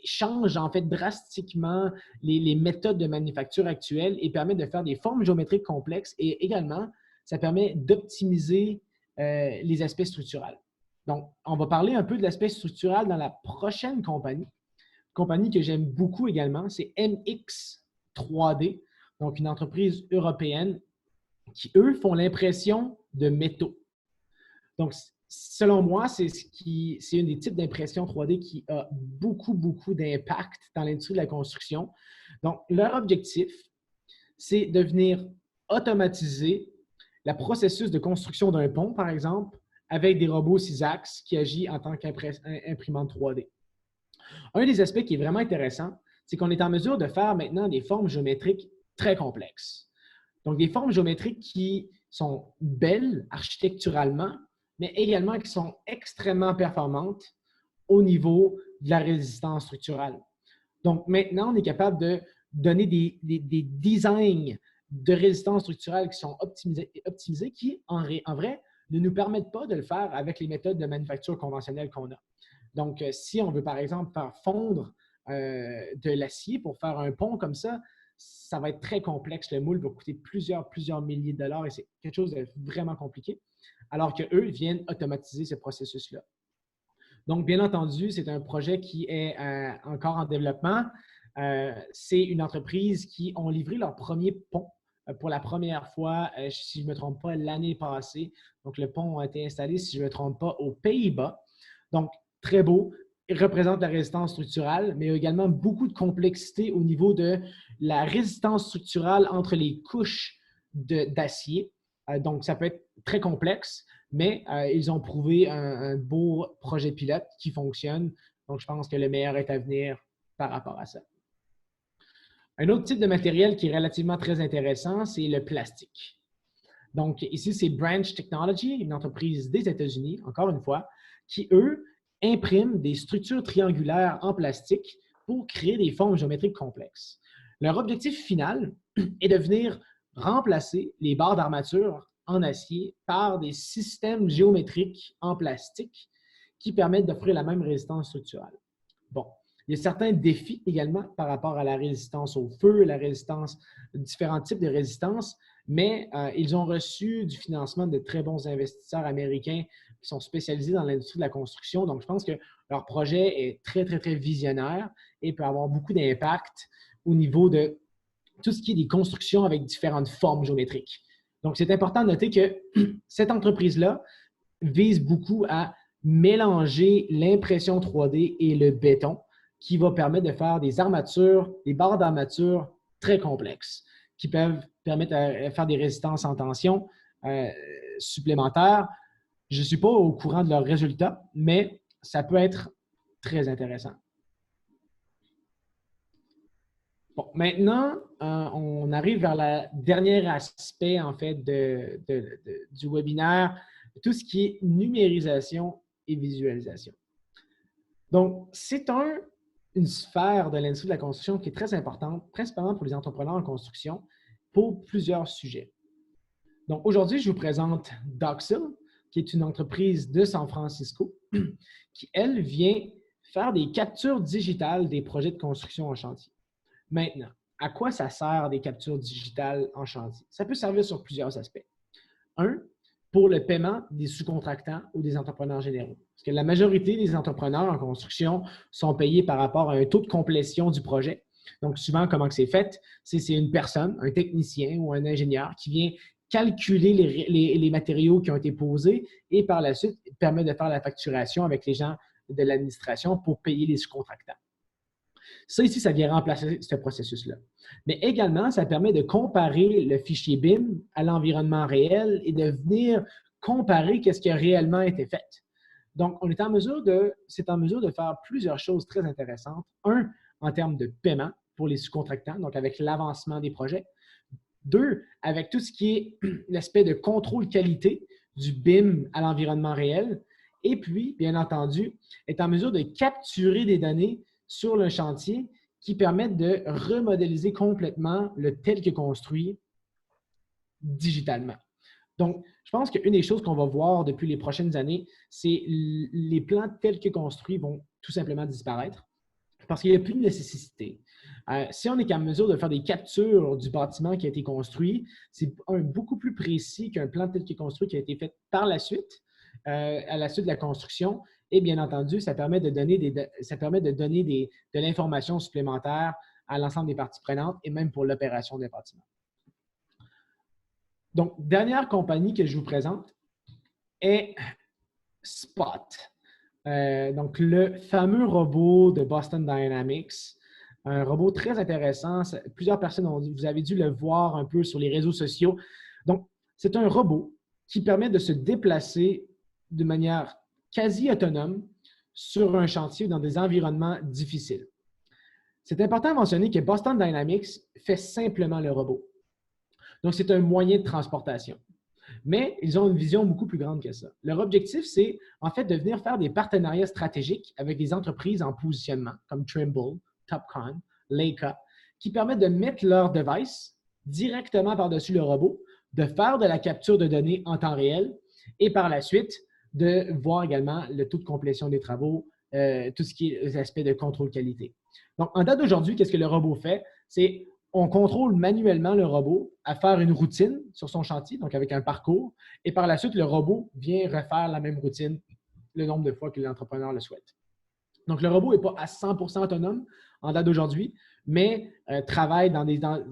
change en fait drastiquement les méthodes de manufacture actuelles et permet de faire des formes géométriques complexes et également, ça permet d'optimiser les aspects structurels. Donc, on va parler un peu de l'aspect structural dans la prochaine compagnie que j'aime beaucoup également, c'est MX3D, donc une entreprise européenne qui, eux, font l'impression de métaux. Donc, selon moi, c'est un des types d'impression 3D qui a beaucoup, beaucoup d'impact dans l'industrie de la construction. Donc, leur objectif, c'est de venir automatiser le processus de construction d'un pont, par exemple, avec des robots 6-axes qui agissent en tant qu'imprimante 3D. Un des aspects qui est vraiment intéressant, c'est qu'on est en mesure de faire maintenant des formes géométriques très complexes. Donc, des formes géométriques qui sont belles architecturalement, mais également qui sont extrêmement performantes au niveau de la résistance structurelle. Donc, maintenant, on est capable de donner des designs de résistance structurelle qui sont optimisés qui, en vrai, ne nous permettent pas de le faire avec les méthodes de manufacture conventionnelles qu'on a. Donc, si on veut, par exemple, faire fondre de l'acier pour faire un pont comme ça, ça va être très complexe. Le moule va coûter plusieurs milliers de dollars et c'est quelque chose de vraiment compliqué, alors qu'eux viennent automatiser ce processus-là. Donc, bien entendu, c'est un projet qui est encore en développement. C'est une entreprise qui ont livré leur premier pont pour la première fois, si je ne me trompe pas, l'année passée. Donc, le pont a été installé, si je ne me trompe pas, aux Pays-Bas. Donc, très beau. Il représente la résistance structurelle, mais il y a également beaucoup de complexité au niveau de la résistance structurelle entre les couches d'acier. Donc, ça peut être très complexe, mais ils ont prouvé un beau projet pilote qui fonctionne. Donc, je pense que le meilleur est à venir par rapport à ça. Un autre type de matériel qui est relativement très intéressant, c'est le plastique. Donc, ici, c'est Branch Technology, une entreprise des États-Unis, encore une fois, qui, eux, impriment des structures triangulaires en plastique pour créer des formes géométriques complexes. Leur objectif final est de venir remplacer les barres d'armature en acier par des systèmes géométriques en plastique qui permettent d'offrir la même résistance structurelle. Bon, il y a certains défis également par rapport à la résistance au feu, la résistance, différents types de résistance, mais ils ont reçu du financement de très bons investisseurs américains qui sont spécialisés dans l'industrie de la construction. Donc, je pense que leur projet est très, très, très visionnaire et peut avoir beaucoup d'impact au niveau de tout ce qui est des constructions avec différentes formes géométriques. Donc, c'est important de noter que cette entreprise-là vise beaucoup à mélanger l'impression 3D et le béton qui va permettre de faire des armatures, des barres d'armature très complexes qui peuvent permettre de faire des résistances en tension supplémentaires. Je ne suis pas au courant de leurs résultats, mais ça peut être très intéressant. Bon, maintenant, on arrive vers le dernier aspect, en fait, du webinaire, tout ce qui est numérisation et visualisation. Donc, c'est une sphère de l'industrie de la construction qui est très importante, principalement pour les entrepreneurs en construction, pour plusieurs sujets. Donc, aujourd'hui, je vous présente Doxil, qui est une entreprise de San Francisco, qui, elle, vient faire des captures digitales des projets de construction en chantier. Maintenant, à quoi ça sert des captures digitales en chantier? Ça peut servir sur plusieurs aspects. Un, pour le paiement des sous-contractants ou des entrepreneurs généraux. Parce que la majorité des entrepreneurs en construction sont payés par rapport à un taux de complétion du projet. Donc, souvent, comment c'est fait? C'est une personne, un technicien ou un ingénieur qui vient calculer les matériaux qui ont été posés et par la suite permet de faire la facturation avec les gens de l'administration pour payer les sous-contractants. Ça, ici, ça vient remplacer ce processus-là. Mais également, ça permet de comparer le fichier BIM à l'environnement réel et de venir comparer ce qui a réellement été fait. Donc, c'est en mesure de faire plusieurs choses très intéressantes. Un, en termes de paiement pour les sous-contractants, donc avec l'avancement des projets. Deux, avec tout ce qui est l'aspect de contrôle qualité du BIM à l'environnement réel. Et puis, bien entendu, est en mesure de capturer des données sur le chantier qui permettent de remodéliser complètement le tel que construit digitalement. Donc, je pense qu'une des choses qu'on va voir depuis les prochaines années, c'est les plans tels que construits vont tout simplement disparaître parce qu'il n'y a plus de nécessité. Si on est en mesure de faire des captures du bâtiment qui a été construit, c'est beaucoup plus précis qu'un plan tel que construit qui a été fait par la suite, à la suite de la construction. Et bien entendu, ça permet de donner de l'information supplémentaire à l'ensemble des parties prenantes et même pour l'opération des bâtiments. Donc, dernière compagnie que je vous présente est Spot. Donc, le fameux robot de Boston Dynamics, un robot très intéressant. Plusieurs personnes, vous avez dû le voir un peu sur les réseaux sociaux. Donc, c'est un robot qui permet de se déplacer de manière quasi autonome sur un chantier ou dans des environnements difficiles. C'est important de mentionner que Boston Dynamics fait simplement le robot. Donc, c'est un moyen de transportation. Mais ils ont une vision beaucoup plus grande que ça. Leur objectif, c'est en fait de venir faire des partenariats stratégiques avec des entreprises en positionnement comme Trimble, Topcon, Leica, qui permettent de mettre leur device directement par-dessus le robot, de faire de la capture de données en temps réel et par la suite, de voir également le taux de complétion des travaux, tout ce qui est les aspects de contrôle qualité. Donc, en date d'aujourd'hui, qu'est-ce que le robot fait? C'est on contrôle manuellement le robot à faire une routine sur son chantier, donc avec un parcours, et par la suite, le robot vient refaire la même routine le nombre de fois que l'entrepreneur le souhaite. Donc, le robot n'est pas à 100% autonome en date d'aujourd'hui, mais travaille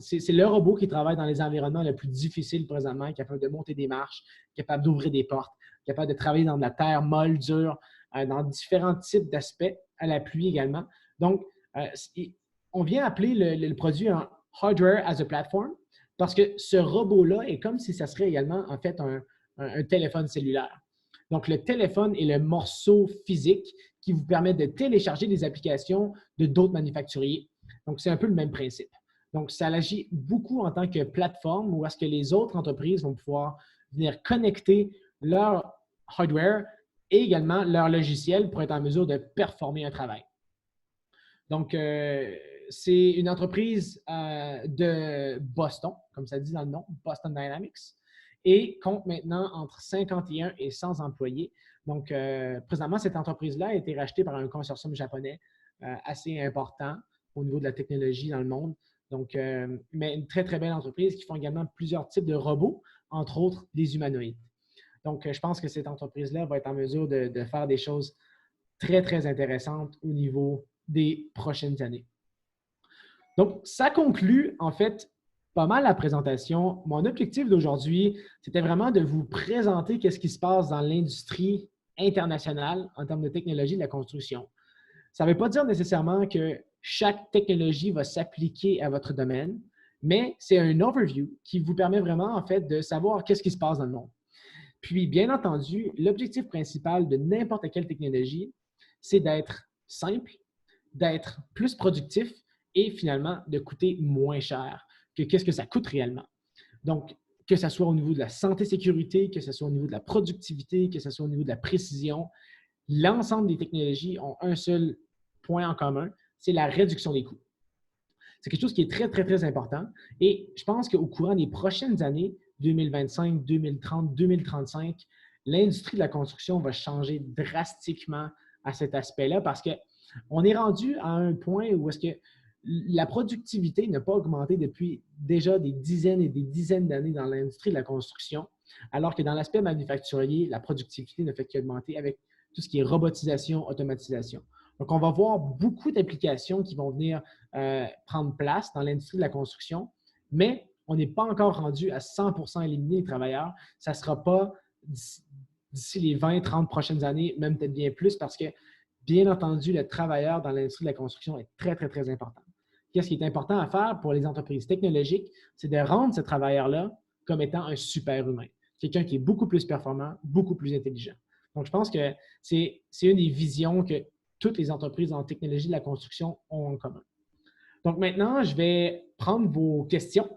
c'est le robot qui travaille dans les environnements les plus difficiles présentement, capable de monter des marches, capable d'ouvrir des portes, capable de travailler dans de la terre molle, dure, dans différents types d'aspects, à la pluie également. Donc, on vient appeler le produit un Hardware as a Platform parce que ce robot-là est comme si ça serait également en fait un téléphone cellulaire. Donc, le téléphone est le morceau physique qui vous permet de télécharger des applications de d'autres manufacturiers. Donc, c'est un peu le même principe. Donc, ça agit beaucoup en tant que plateforme où est-ce que les autres entreprises vont pouvoir venir connecter leur hardware et également leur logiciel pour être en mesure de performer un travail. Donc, c'est une entreprise de Boston, comme ça dit dans le nom, Boston Dynamics, et compte maintenant entre 51 et 100 employés. Donc, présentement, cette entreprise-là a été rachetée par un consortium japonais assez important au niveau de la technologie dans le monde. Donc, mais une très, très belle entreprise qui font également plusieurs types de robots, entre autres des humanoïdes. Donc, je pense que cette entreprise-là va être en mesure de faire des choses très, très intéressantes au niveau des prochaines années. Donc, ça conclut, en fait, pas mal la présentation. Mon objectif d'aujourd'hui, c'était vraiment de vous présenter qu'est-ce qui se passe dans l'industrie internationale en termes de technologie de la construction. Ça ne veut pas dire nécessairement que chaque technologie va s'appliquer à votre domaine, mais c'est un overview qui vous permet vraiment, en fait, de savoir qu'est-ce qui se passe dans le monde. Puis, bien entendu, l'objectif principal de n'importe quelle technologie, c'est d'être simple, d'être plus productif et finalement de coûter moins cher que qu'est-ce que ça coûte réellement. Donc, que ce soit au niveau de la santé-sécurité, que ce soit au niveau de la productivité, que ce soit au niveau de la précision, l'ensemble des technologies ont un seul point en commun, c'est la réduction des coûts. C'est quelque chose qui est très, très, très important. Et je pense qu'au courant des prochaines années, 2025, 2030, 2035, l'industrie de la construction va changer drastiquement à cet aspect-là parce qu'on est rendu à un point où est-ce que la productivité n'a pas augmenté depuis déjà des dizaines et des dizaines d'années dans l'industrie de la construction, alors que dans l'aspect manufacturier, la productivité ne fait qu'augmenter avec tout ce qui est robotisation, automatisation. Donc, on va voir beaucoup d'applications qui vont venir prendre place dans l'industrie de la construction, mais on n'est pas encore rendu à 100% éliminer les travailleurs. Ça ne sera pas d'ici les 20, 30 prochaines années, même peut-être bien plus, parce que, bien entendu, le travailleur dans l'industrie de la construction est très, très, très important. Qu'est-ce qui est important à faire pour les entreprises technologiques? C'est de rendre ce travailleur-là comme étant un super-humain. Quelqu'un qui est beaucoup plus performant, beaucoup plus intelligent. Donc, je pense que c'est une des visions que toutes les entreprises en technologie de la construction ont en commun. Donc, maintenant, je vais prendre vos questions.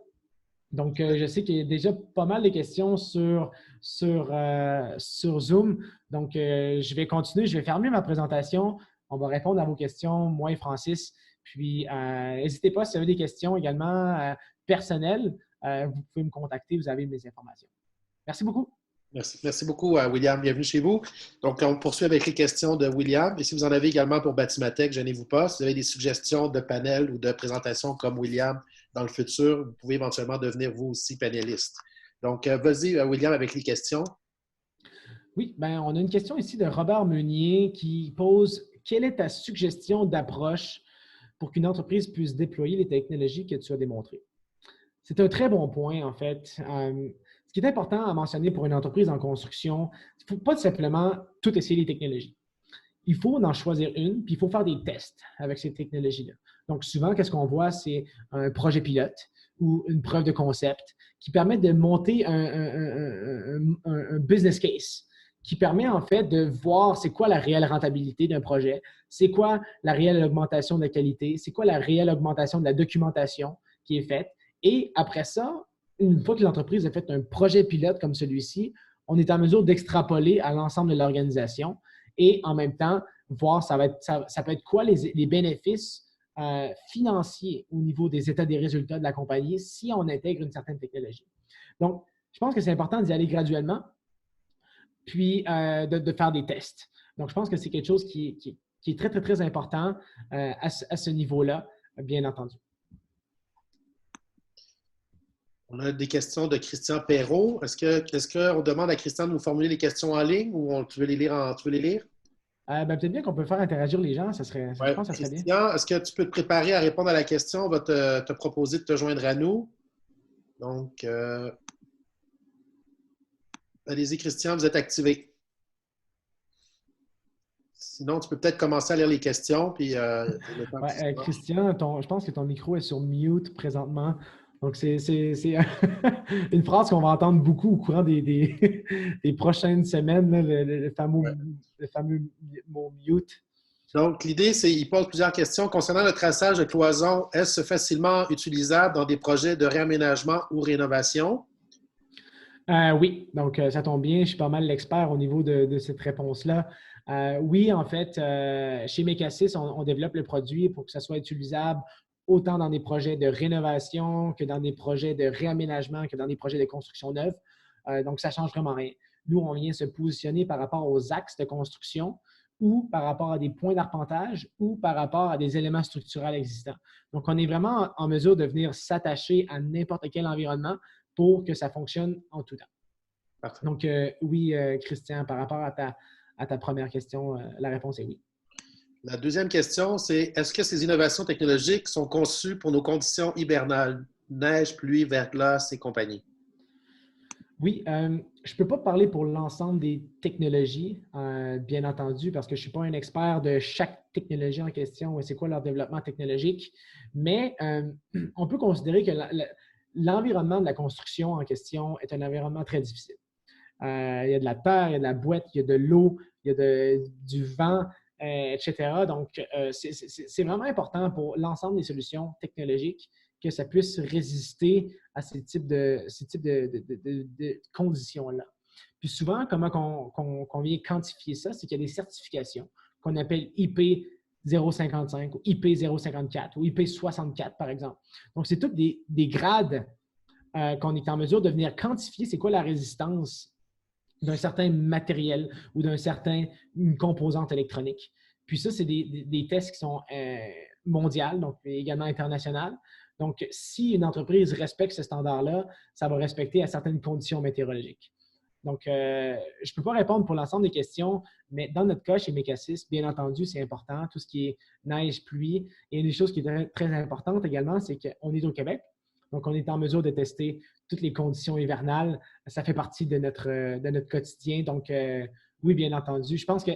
Donc, je sais qu'il y a déjà pas mal de questions sur Zoom. Donc, je vais continuer. Je vais fermer ma présentation. On va répondre à vos questions, moi et Francis. Puis, n'hésitez pas, si vous avez des questions également personnelles, vous pouvez me contacter, vous avez mes informations. Merci beaucoup. Merci beaucoup, William. Bienvenue chez vous. Donc, on poursuit avec les questions de William. Et si vous en avez également pour Batimatech, gênez-vous pas. Si vous avez des suggestions de panel ou de présentation comme William dans le futur, vous pouvez éventuellement devenir vous aussi panéliste. Donc, vas-y, William, avec les questions. Oui, bien, on a une question ici de Robert Meunier qui pose « Quelle est ta suggestion d'approche pour qu'une entreprise puisse déployer les technologies que tu as démontrées? » C'est un très bon point, en fait. Ce qui est important à mentionner pour une entreprise en construction, il ne faut pas simplement tout essayer les technologies. Il faut en choisir une, puis il faut faire des tests avec ces technologies-là. Donc, souvent, qu'est-ce qu'on voit, c'est un projet pilote ou une preuve de concept qui permet de monter un business case, qui permet en fait de voir c'est quoi la réelle rentabilité d'un projet, c'est quoi la réelle augmentation de la qualité, c'est quoi la réelle augmentation de la documentation qui est faite. Et après ça, une fois que l'entreprise a fait un projet pilote comme celui-ci, on est en mesure d'extrapoler à l'ensemble de l'organisation et en même temps, voir ça peut être quoi les bénéfices financiers au niveau des états des résultats de la compagnie si on intègre une certaine technologie. Donc, je pense que c'est important d'y aller graduellement, puis de faire des tests. Donc, je pense que c'est quelque chose qui est très, très, très important à ce niveau-là, bien entendu. On a des questions de Christian Perrault. Est-ce qu'on demande à Christian de nous formuler les questions en ligne ou tu veux les lire? Peut-être bien qu'on peut faire interagir les gens. Je pense que ça serait bien. Christian, est-ce que tu peux te préparer à répondre à la question? On va te proposer de te joindre à nous. Donc, allez-y, Christian, vous êtes activé. Sinon, tu peux peut-être commencer à lire les questions. Puis, Christian, je pense que ton micro est sur mute présentement. Donc, c'est une phrase qu'on va entendre beaucoup au courant des prochaines semaines, là, le fameux mot mute. Donc, l'idée, c'est qu'il pose plusieurs questions. Concernant le traçage de cloisons, est-ce facilement utilisable dans des projets de réaménagement ou rénovation? Oui, donc ça tombe bien. Je suis pas mal l'expert au niveau de cette réponse-là. Oui, en fait, chez Mecasys, on développe le produit pour que ça soit utilisable autant dans des projets de rénovation que dans des projets de réaménagement, que dans des projets de construction neuve. Donc, ça ne change vraiment rien. Nous, on vient se positionner par rapport aux axes de construction ou par rapport à des points d'arpentage ou par rapport à des éléments structurels existants. Donc, on est vraiment en mesure de venir s'attacher à n'importe quel environnement pour que ça fonctionne en tout temps. Parfait. Donc, oui, Christian, par rapport à ta première question, la réponse est oui. La deuxième question, c'est est-ce que ces innovations technologiques sont conçues pour nos conditions hivernales, neige, pluie, verglas et compagnie? Oui, je ne peux pas parler pour l'ensemble des technologies, bien entendu, parce que je ne suis pas un expert de chaque technologie en question et c'est quoi leur développement technologique, mais on peut considérer que l'environnement de la construction en question est un environnement très difficile. Il y a de la terre, il y a de la boîte, il y a de l'eau, il y a du vent, etc. Donc, c'est vraiment important pour l'ensemble des solutions technologiques que ça puisse résister à ces types de conditions-là. Puis souvent, comment qu'on vient quantifier ça, c'est qu'il y a des certifications qu'on appelle IP 055 ou IP 054 ou IP 64, par exemple. Donc, c'est tous des grades qu'on est en mesure de venir quantifier c'est quoi la résistance d'un certain matériel ou une composante électronique. Puis ça, c'est des tests qui sont mondiaux, donc également internationaux. Donc, si une entreprise respecte ce standard-là, ça va respecter à certaines conditions météorologiques. Donc, je ne peux pas répondre pour l'ensemble des questions, mais dans notre cas, chez Mecasys, bien entendu, c'est important, tout ce qui est neige, pluie. Et une des choses qui est très, très importante également, c'est qu'on est au Québec. Donc, on est en mesure de tester toutes les conditions hivernales. Ça fait partie de notre quotidien. Donc, oui, bien entendu. Je pense que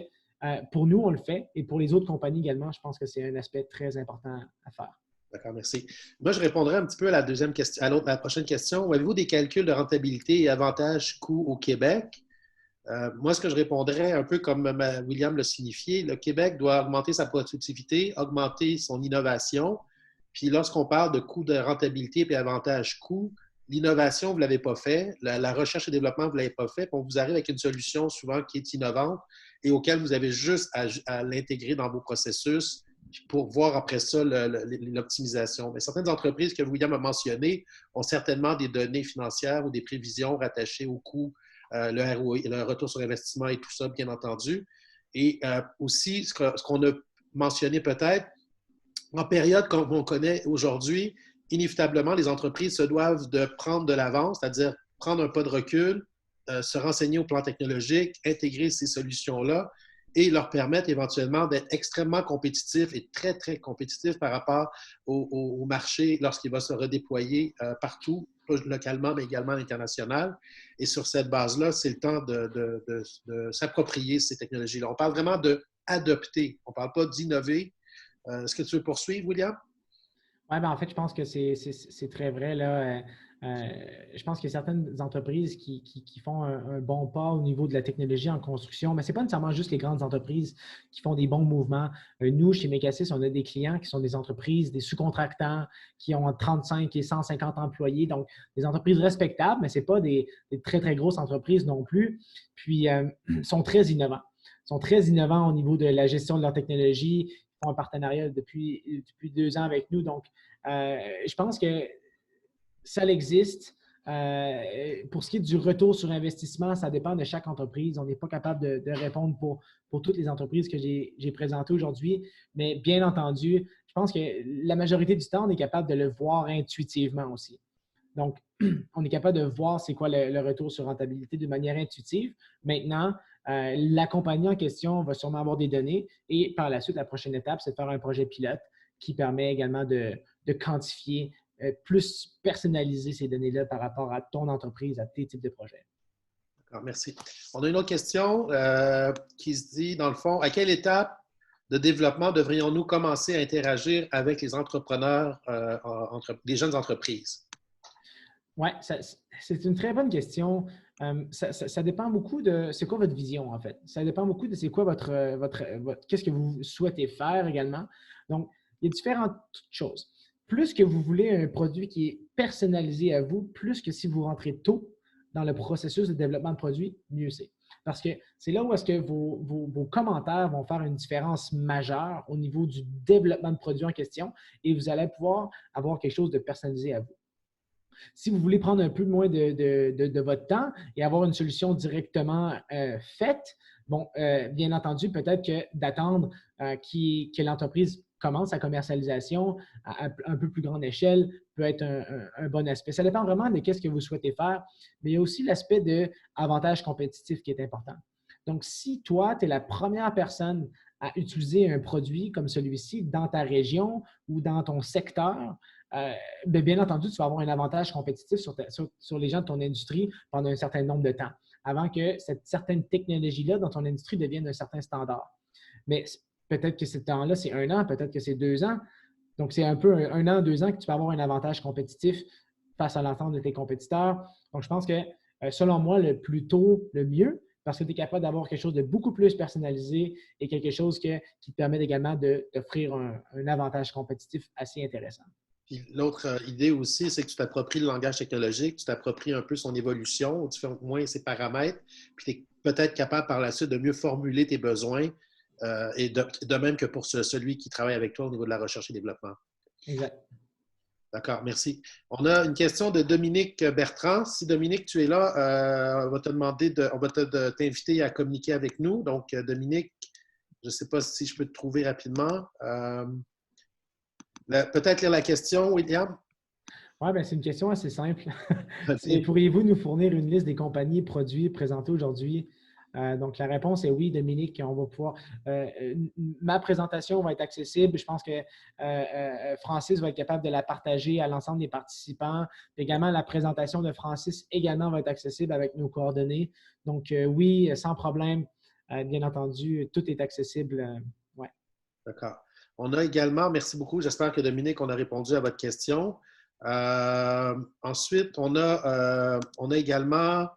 pour nous, on le fait. Et pour les autres compagnies également, je pense que c'est un aspect très important à faire. D'accord, merci. Moi, je répondrai un petit peu à la deuxième question, à la prochaine question. Avez-vous des calculs de rentabilité et avantages-coûts au Québec? Moi, ce que je répondrais, un peu comme William l'a signifié, le Québec doit augmenter sa productivité, augmenter son innovation. Puis lorsqu'on parle de coûts de rentabilité et avantages-coûts, l'innovation, vous ne l'avez pas fait, la recherche et développement, vous ne l'avez pas fait, puis on vous arrive avec une solution souvent qui est innovante et auquel vous avez juste à l'intégrer dans vos processus pour voir après ça l'optimisation. Mais certaines entreprises que William a mentionnées ont certainement des données financières ou des prévisions rattachées au coût, le ROI, le retour sur investissement et tout ça, bien entendu. Et aussi, ce qu'on a mentionné peut-être, en période comme on connaît aujourd'hui, inévitablement, les entreprises se doivent de prendre de l'avance, c'est-à-dire prendre un pas de recul, se renseigner au plan technologique, intégrer ces solutions-là et leur permettre éventuellement d'être extrêmement compétitifs et très, très compétitifs par rapport au marché lorsqu'il va se redéployer partout, pas localement, mais également à l'international. Et sur cette base-là, c'est le temps de s'approprier ces technologies-là. On parle vraiment d'adopter, on ne parle pas d'innover. Est-ce que tu veux poursuivre, William? Oui, ben en fait, je pense que c'est très vrai, là. Je pense qu'il y a certaines entreprises qui font un bon pas au niveau de la technologie en construction, mais ce n'est pas nécessairement juste les grandes entreprises qui font des bons mouvements. Nous, chez Mecasys, on a des clients qui sont des entreprises, des sous-contractants qui ont entre 35 et 150 employés, donc des entreprises respectables, mais ce n'est pas des très, très grosses entreprises non plus. Puis, sont très innovants. Ils sont très innovants au niveau de la gestion de leur technologie. Ils font un partenariat depuis 2 ans avec nous. Donc, je pense que ça existe. Pour ce qui est du retour sur investissement, ça dépend de chaque entreprise. On n'est pas capable de répondre pour toutes les entreprises que j'ai présentées aujourd'hui. Mais bien entendu, je pense que la majorité du temps, on est capable de le voir intuitivement aussi. Donc, on est capable de voir c'est quoi le retour sur rentabilité de manière intuitive. Maintenant, la compagnie en question va sûrement avoir des données et par la suite, la prochaine étape, c'est de faire un projet pilote qui permet également de quantifier, plus personnaliser ces données-là par rapport à ton entreprise, à tes types de projets. D'accord, merci. On a une autre question qui se dit, dans le fond, à quelle étape de développement devrions-nous commencer à interagir avec les entrepreneurs, les jeunes entreprises? Oui, c'est une très bonne question. Ça dépend beaucoup de c'est quoi votre vision, en fait. Ça dépend beaucoup de c'est quoi qu'est-ce que vous souhaitez faire également. Donc, il y a différentes choses. Plus que vous voulez un produit qui est personnalisé à vous, plus que si vous rentrez tôt dans le processus de développement de produit, mieux c'est. Parce que c'est là où est-ce que vos commentaires vont faire une différence majeure au niveau du développement de produit en question et vous allez pouvoir avoir quelque chose de personnalisé à vous. Si vous voulez prendre un peu moins de votre temps et avoir une solution directement faite, bon, bien entendu, peut-être que d'attendre que l'entreprise commence sa commercialisation à un peu plus grande échelle peut être un bon aspect. Ça dépend vraiment de ce que vous souhaitez faire, mais il y a aussi l'aspect d'avantage compétitif qui est important. Donc, si toi, tu es la première personne à utiliser un produit comme celui-ci dans ta région ou dans ton secteur, bien entendu, tu vas avoir un avantage compétitif sur les gens de ton industrie pendant un certain nombre de temps, avant que cette certaine technologie-là dans ton industrie devienne un certain standard. Mais peut-être que ce temps-là, c'est 1 an, peut-être que c'est 2 ans. Donc, c'est un peu 1 an, 2 ans que tu vas avoir un avantage compétitif face à l'ensemble de tes compétiteurs. Donc, je pense que, selon moi, le plus tôt, le mieux. parce que tu es capable d'avoir quelque chose de beaucoup plus personnalisé et quelque chose qui te permet également d'offrir un avantage compétitif assez intéressant. Puis l'autre idée aussi, c'est que tu t'appropries le langage technologique, tu t'appropries un peu son évolution, tu fais au moins ses paramètres, puis tu es peut-être capable par la suite de mieux formuler tes besoins et de même que pour celui qui travaille avec toi au niveau de la recherche et développement. Exact. D'accord, merci. On a une question de Dominique Bertrand. Si Dominique, tu es là, on va te demander on va t'inviter à communiquer avec nous. Donc, Dominique, je ne sais pas si je peux te trouver rapidement. Peut-être lire la question, William? Oui, bien, c'est une question assez simple. Pourriez-vous nous fournir une liste des compagnies et produits présentés aujourd'hui? Donc, la réponse est oui, Dominique. On va pouvoir. Ma présentation va être accessible. Je pense que Francis va être capable de la partager à l'ensemble des participants. Également, la présentation de Francis également va être accessible avec nos coordonnées. Donc, oui, sans problème. Bien entendu, tout est accessible. Ouais. D'accord. On a également, merci beaucoup. J'espère que Dominique, on a répondu à votre question. Ensuite, on a également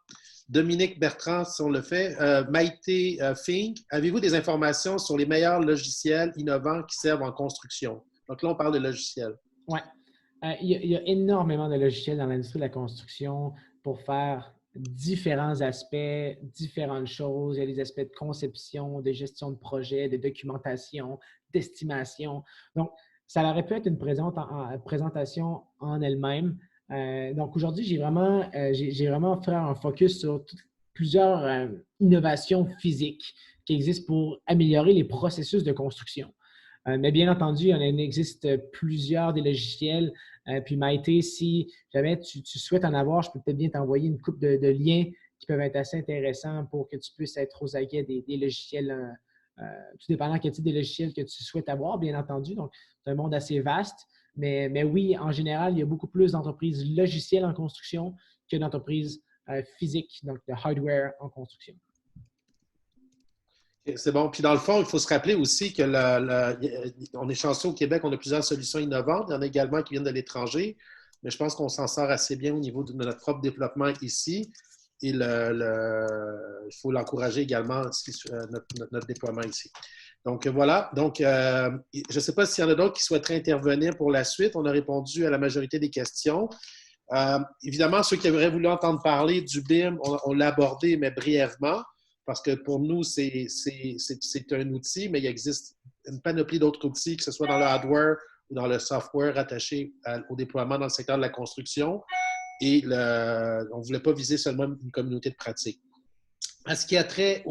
Dominique Bertrand, si on le fait. Maïté Fink, avez-vous des informations sur les meilleurs logiciels innovants qui servent en construction? Donc là, on parle de logiciels. Oui. Il y a énormément de logiciels dans l'industrie de la construction pour faire différents aspects, différentes choses. Il y a des aspects de conception, de gestion de projet, de documentation, d'estimation. Donc, ça aurait pu être une présentation en elle-même. Donc, aujourd'hui, j'ai vraiment fait un focus sur plusieurs innovations physiques qui existent pour améliorer les processus de construction. Mais bien entendu, il en existe plusieurs des logiciels. Puis Maïté, si jamais tu souhaites en avoir, je peux peut-être bien t'envoyer une couple de liens qui peuvent être assez intéressants pour que tu puisses être aux aguets des logiciels, tout dépendant quel type de logiciel que tu souhaites avoir, bien entendu. Donc, c'est un monde assez vaste. Mais oui, en général, il y a beaucoup plus d'entreprises logicielles en construction que d'entreprises physiques, donc de hardware en construction. C'est bon. Puis dans le fond, il faut se rappeler aussi que on est chanceux au Québec, on a plusieurs solutions innovantes. Il y en a également qui viennent de l'étranger, mais je pense qu'on s'en sort assez bien au niveau de notre propre développement ici. Et il faut l'encourager également, notre déploiement ici. Donc voilà. Donc, je ne sais pas s'il y en a d'autres qui souhaiteraient intervenir pour la suite. On a répondu à la majorité des questions. Évidemment, ceux qui auraient voulu entendre parler du BIM, on l'a abordé, mais brièvement. Parce que pour nous, c'est un outil, mais il existe une panoplie d'autres outils, que ce soit dans le hardware ou dans le software attaché au déploiement dans le secteur de la construction. Et on ne voulait pas viser seulement une communauté de pratique. À ce qui a trait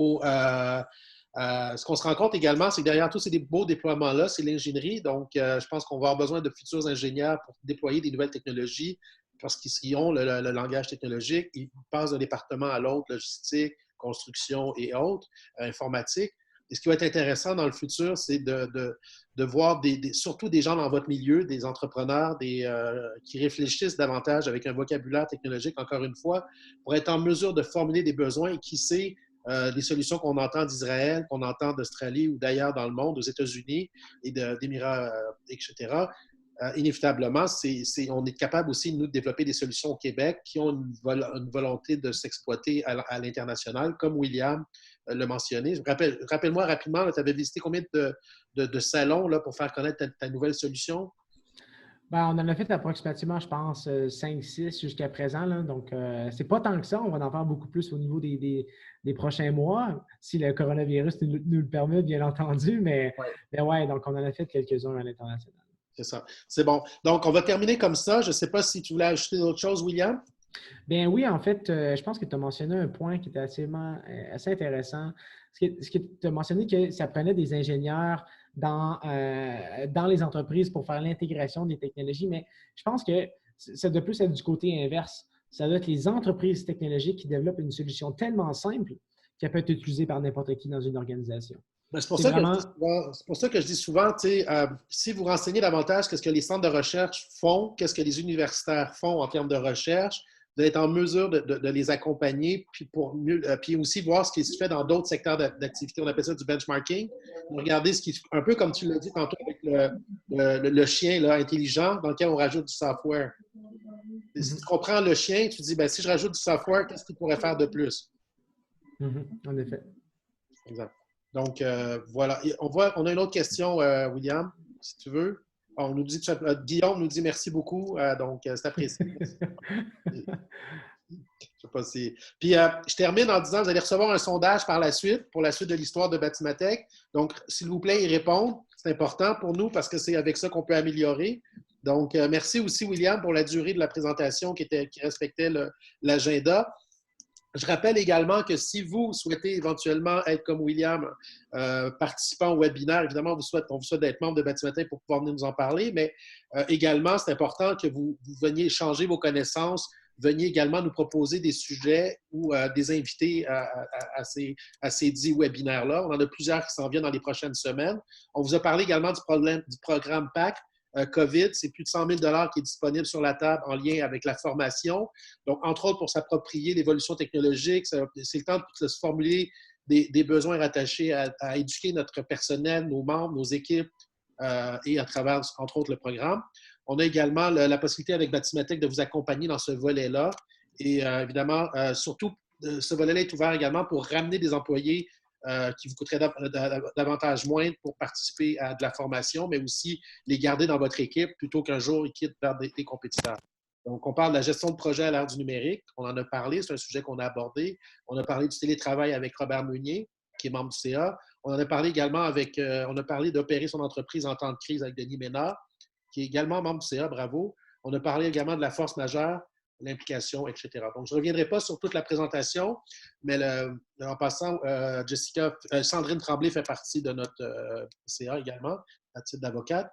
ce qu'on se rend compte également, c'est que derrière tous ces beaux déploiements-là, c'est l'ingénierie. Donc, je pense qu'on va avoir besoin de futurs ingénieurs pour déployer des nouvelles technologies parce qu'ils ont le langage technologique. Ils passent d'un département à l'autre, logistique, construction et autres, informatique. Et ce qui va être intéressant dans le futur, c'est de voir surtout des gens dans votre milieu, des entrepreneurs, qui réfléchissent davantage avec un vocabulaire technologique, encore une fois, pour être en mesure de formuler des besoins et qui sait des solutions qu'on entend d'Israël, qu'on entend d'Australie ou d'ailleurs dans le monde, aux États-Unis et d'Émirats, etc. Inévitablement, on est capable aussi, nous, de développer des solutions au Québec qui ont une volonté de s'exploiter à l'international, comme William l'a mentionné. Rappelle-moi rapidement, tu avais visité combien de salons là, pour faire connaître ta nouvelle solution? Bien, on en a fait approximativement, je pense, 5-6 jusqu'à présent. Là. Donc, c'est pas tant que ça. On va en faire beaucoup plus au niveau des prochains mois, si le coronavirus nous le permet, bien entendu. Mais ouais, donc on en a fait quelques-uns à l'international. C'est ça. C'est bon. Donc, on va terminer comme ça. Je ne sais pas si tu voulais ajouter d'autres choses, William? Bien oui, en fait, je pense que tu as mentionné un point qui était assez intéressant. Ce que tu as mentionné que ça prenait des ingénieurs dans les entreprises pour faire l'intégration des technologies, mais je pense que ça doit plus être du côté inverse. Ça doit être les entreprises technologiques qui développent une solution tellement simple qu'elle peut être utilisée par n'importe qui dans une organisation. C'est pour ça que je dis souvent, si vous renseignez davantage qu'est-ce que les centres de recherche font, qu'est-ce que les universitaires font en termes de recherche, vous allez être en mesure de les accompagner, puis aussi voir ce qui se fait dans d'autres secteurs d'activité. On appelle ça du benchmarking. Regardez un peu comme tu l'as dit tantôt avec le chien là, intelligent dans lequel on rajoute du software. Si tu comprends le chien, tu te dis, si je rajoute du software, qu'est-ce qu'il pourrait faire de plus? En effet. Exact. Donc, voilà. Et on a une autre question, William, si tu veux. On nous dit, Guillaume nous dit merci beaucoup, donc c'est apprécié. Je sais pas si... Puis, je termine en disant, vous allez recevoir un sondage par la suite, pour la suite de l'histoire de Batimatech. Donc, s'il vous plaît, y répondre. C'est important pour nous parce que c'est avec ça qu'on peut améliorer. Donc, merci aussi, William, pour la durée de la présentation qui respectait l'agenda. Je rappelle également que si vous souhaitez éventuellement être comme William, participant au webinaire, évidemment, on vous souhaite d'être membre de Batimatech pour pouvoir venir nous en parler, mais également, c'est important que vous veniez échanger vos connaissances, veniez également nous proposer des sujets ou des invités à ces 10 webinaires-là. On en a plusieurs qui s'en viennent dans les prochaines semaines. On vous a parlé également du programme PAC. COVID, c'est plus de 100 000 $ qui est disponible sur la table en lien avec la formation. Donc, entre autres, pour s'approprier l'évolution technologique, c'est le temps de se formuler des besoins rattachés à éduquer notre personnel, nos membres, nos équipes et à travers, entre autres, le programme. On a également la possibilité avec Batimatech de vous accompagner dans ce volet-là. Et évidemment, surtout, ce volet-là est ouvert également pour ramener des employés qui vous coûteraient davantage moins pour participer à de la formation, mais aussi les garder dans votre équipe plutôt qu'un jour ils quittent vers des compétiteurs. Donc, on parle de la gestion de projet à l'ère du numérique. On en a parlé, c'est un sujet qu'on a abordé. On a parlé du télétravail avec Robert Meunier, qui est membre du CA. On en a parlé également on a parlé d'opérer son entreprise en temps de crise avec Denis Ménard, qui est également membre du CA, bravo. On a parlé également de la force majeure, l'implication, etc. Donc, je ne reviendrai pas sur toute la présentation, mais en passant, Sandrine Tremblay fait partie de notre CA également, à titre d'avocate.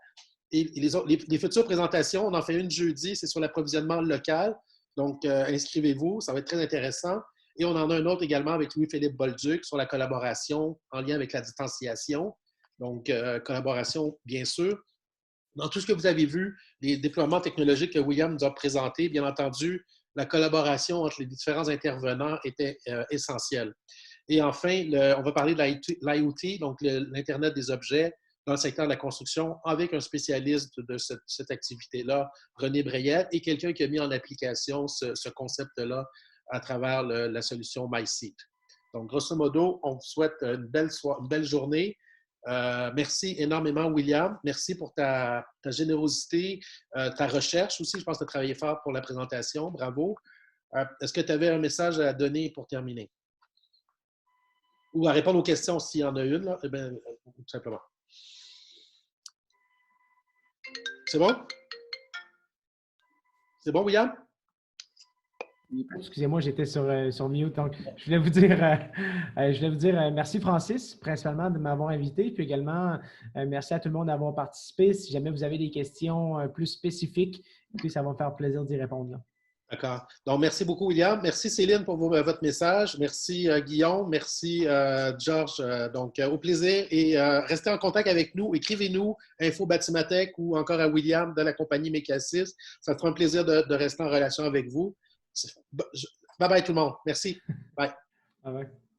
Et les futures présentations, on en fait une jeudi, c'est sur l'approvisionnement local. Donc, inscrivez-vous, ça va être très intéressant. Et on en a un autre également avec Louis-Philippe Bolduc sur la collaboration en lien avec la distanciation. Donc, collaboration, bien sûr. Dans tout ce que vous avez vu, les déploiements technologiques que William nous a présentés, bien entendu, la collaboration entre les différents intervenants était essentielle. Et enfin, on va parler de l'IoT, donc l'Internet des objets, dans le secteur de la construction, avec un spécialiste de cette activité-là, René Brayette, et quelqu'un qui a mis en application ce concept-là à travers la solution MySeat. Donc, grosso modo, on vous souhaite une belle journée. Merci énormément, William. Merci pour ta générosité, ta recherche aussi. Je pense que tu as travaillé fort pour la présentation. Bravo. Est-ce que tu avais un message à donner pour terminer? Ou à répondre aux questions s'il y en a une, là? Eh bien, tout simplement. C'est bon? C'est bon, William? Excusez-moi, j'étais sur mute. Donc, je voulais vous dire merci, Francis, principalement de m'avoir invité. Puis également, merci à tout le monde d'avoir participé. Si jamais vous avez des questions plus spécifiques, puis ça va me faire plaisir d'y répondre. Là. D'accord. Donc, merci beaucoup, William. Merci, Céline, pour votre message. Merci, Guillaume. Merci, Georges. Donc, au plaisir. Et restez en contact avec nous. Écrivez-nous, Info Batimatech ou encore à William de la compagnie Mecasys. Ça fera un plaisir de rester en relation avec vous. Bye bye tout le monde. Merci. Bye. Bye bye.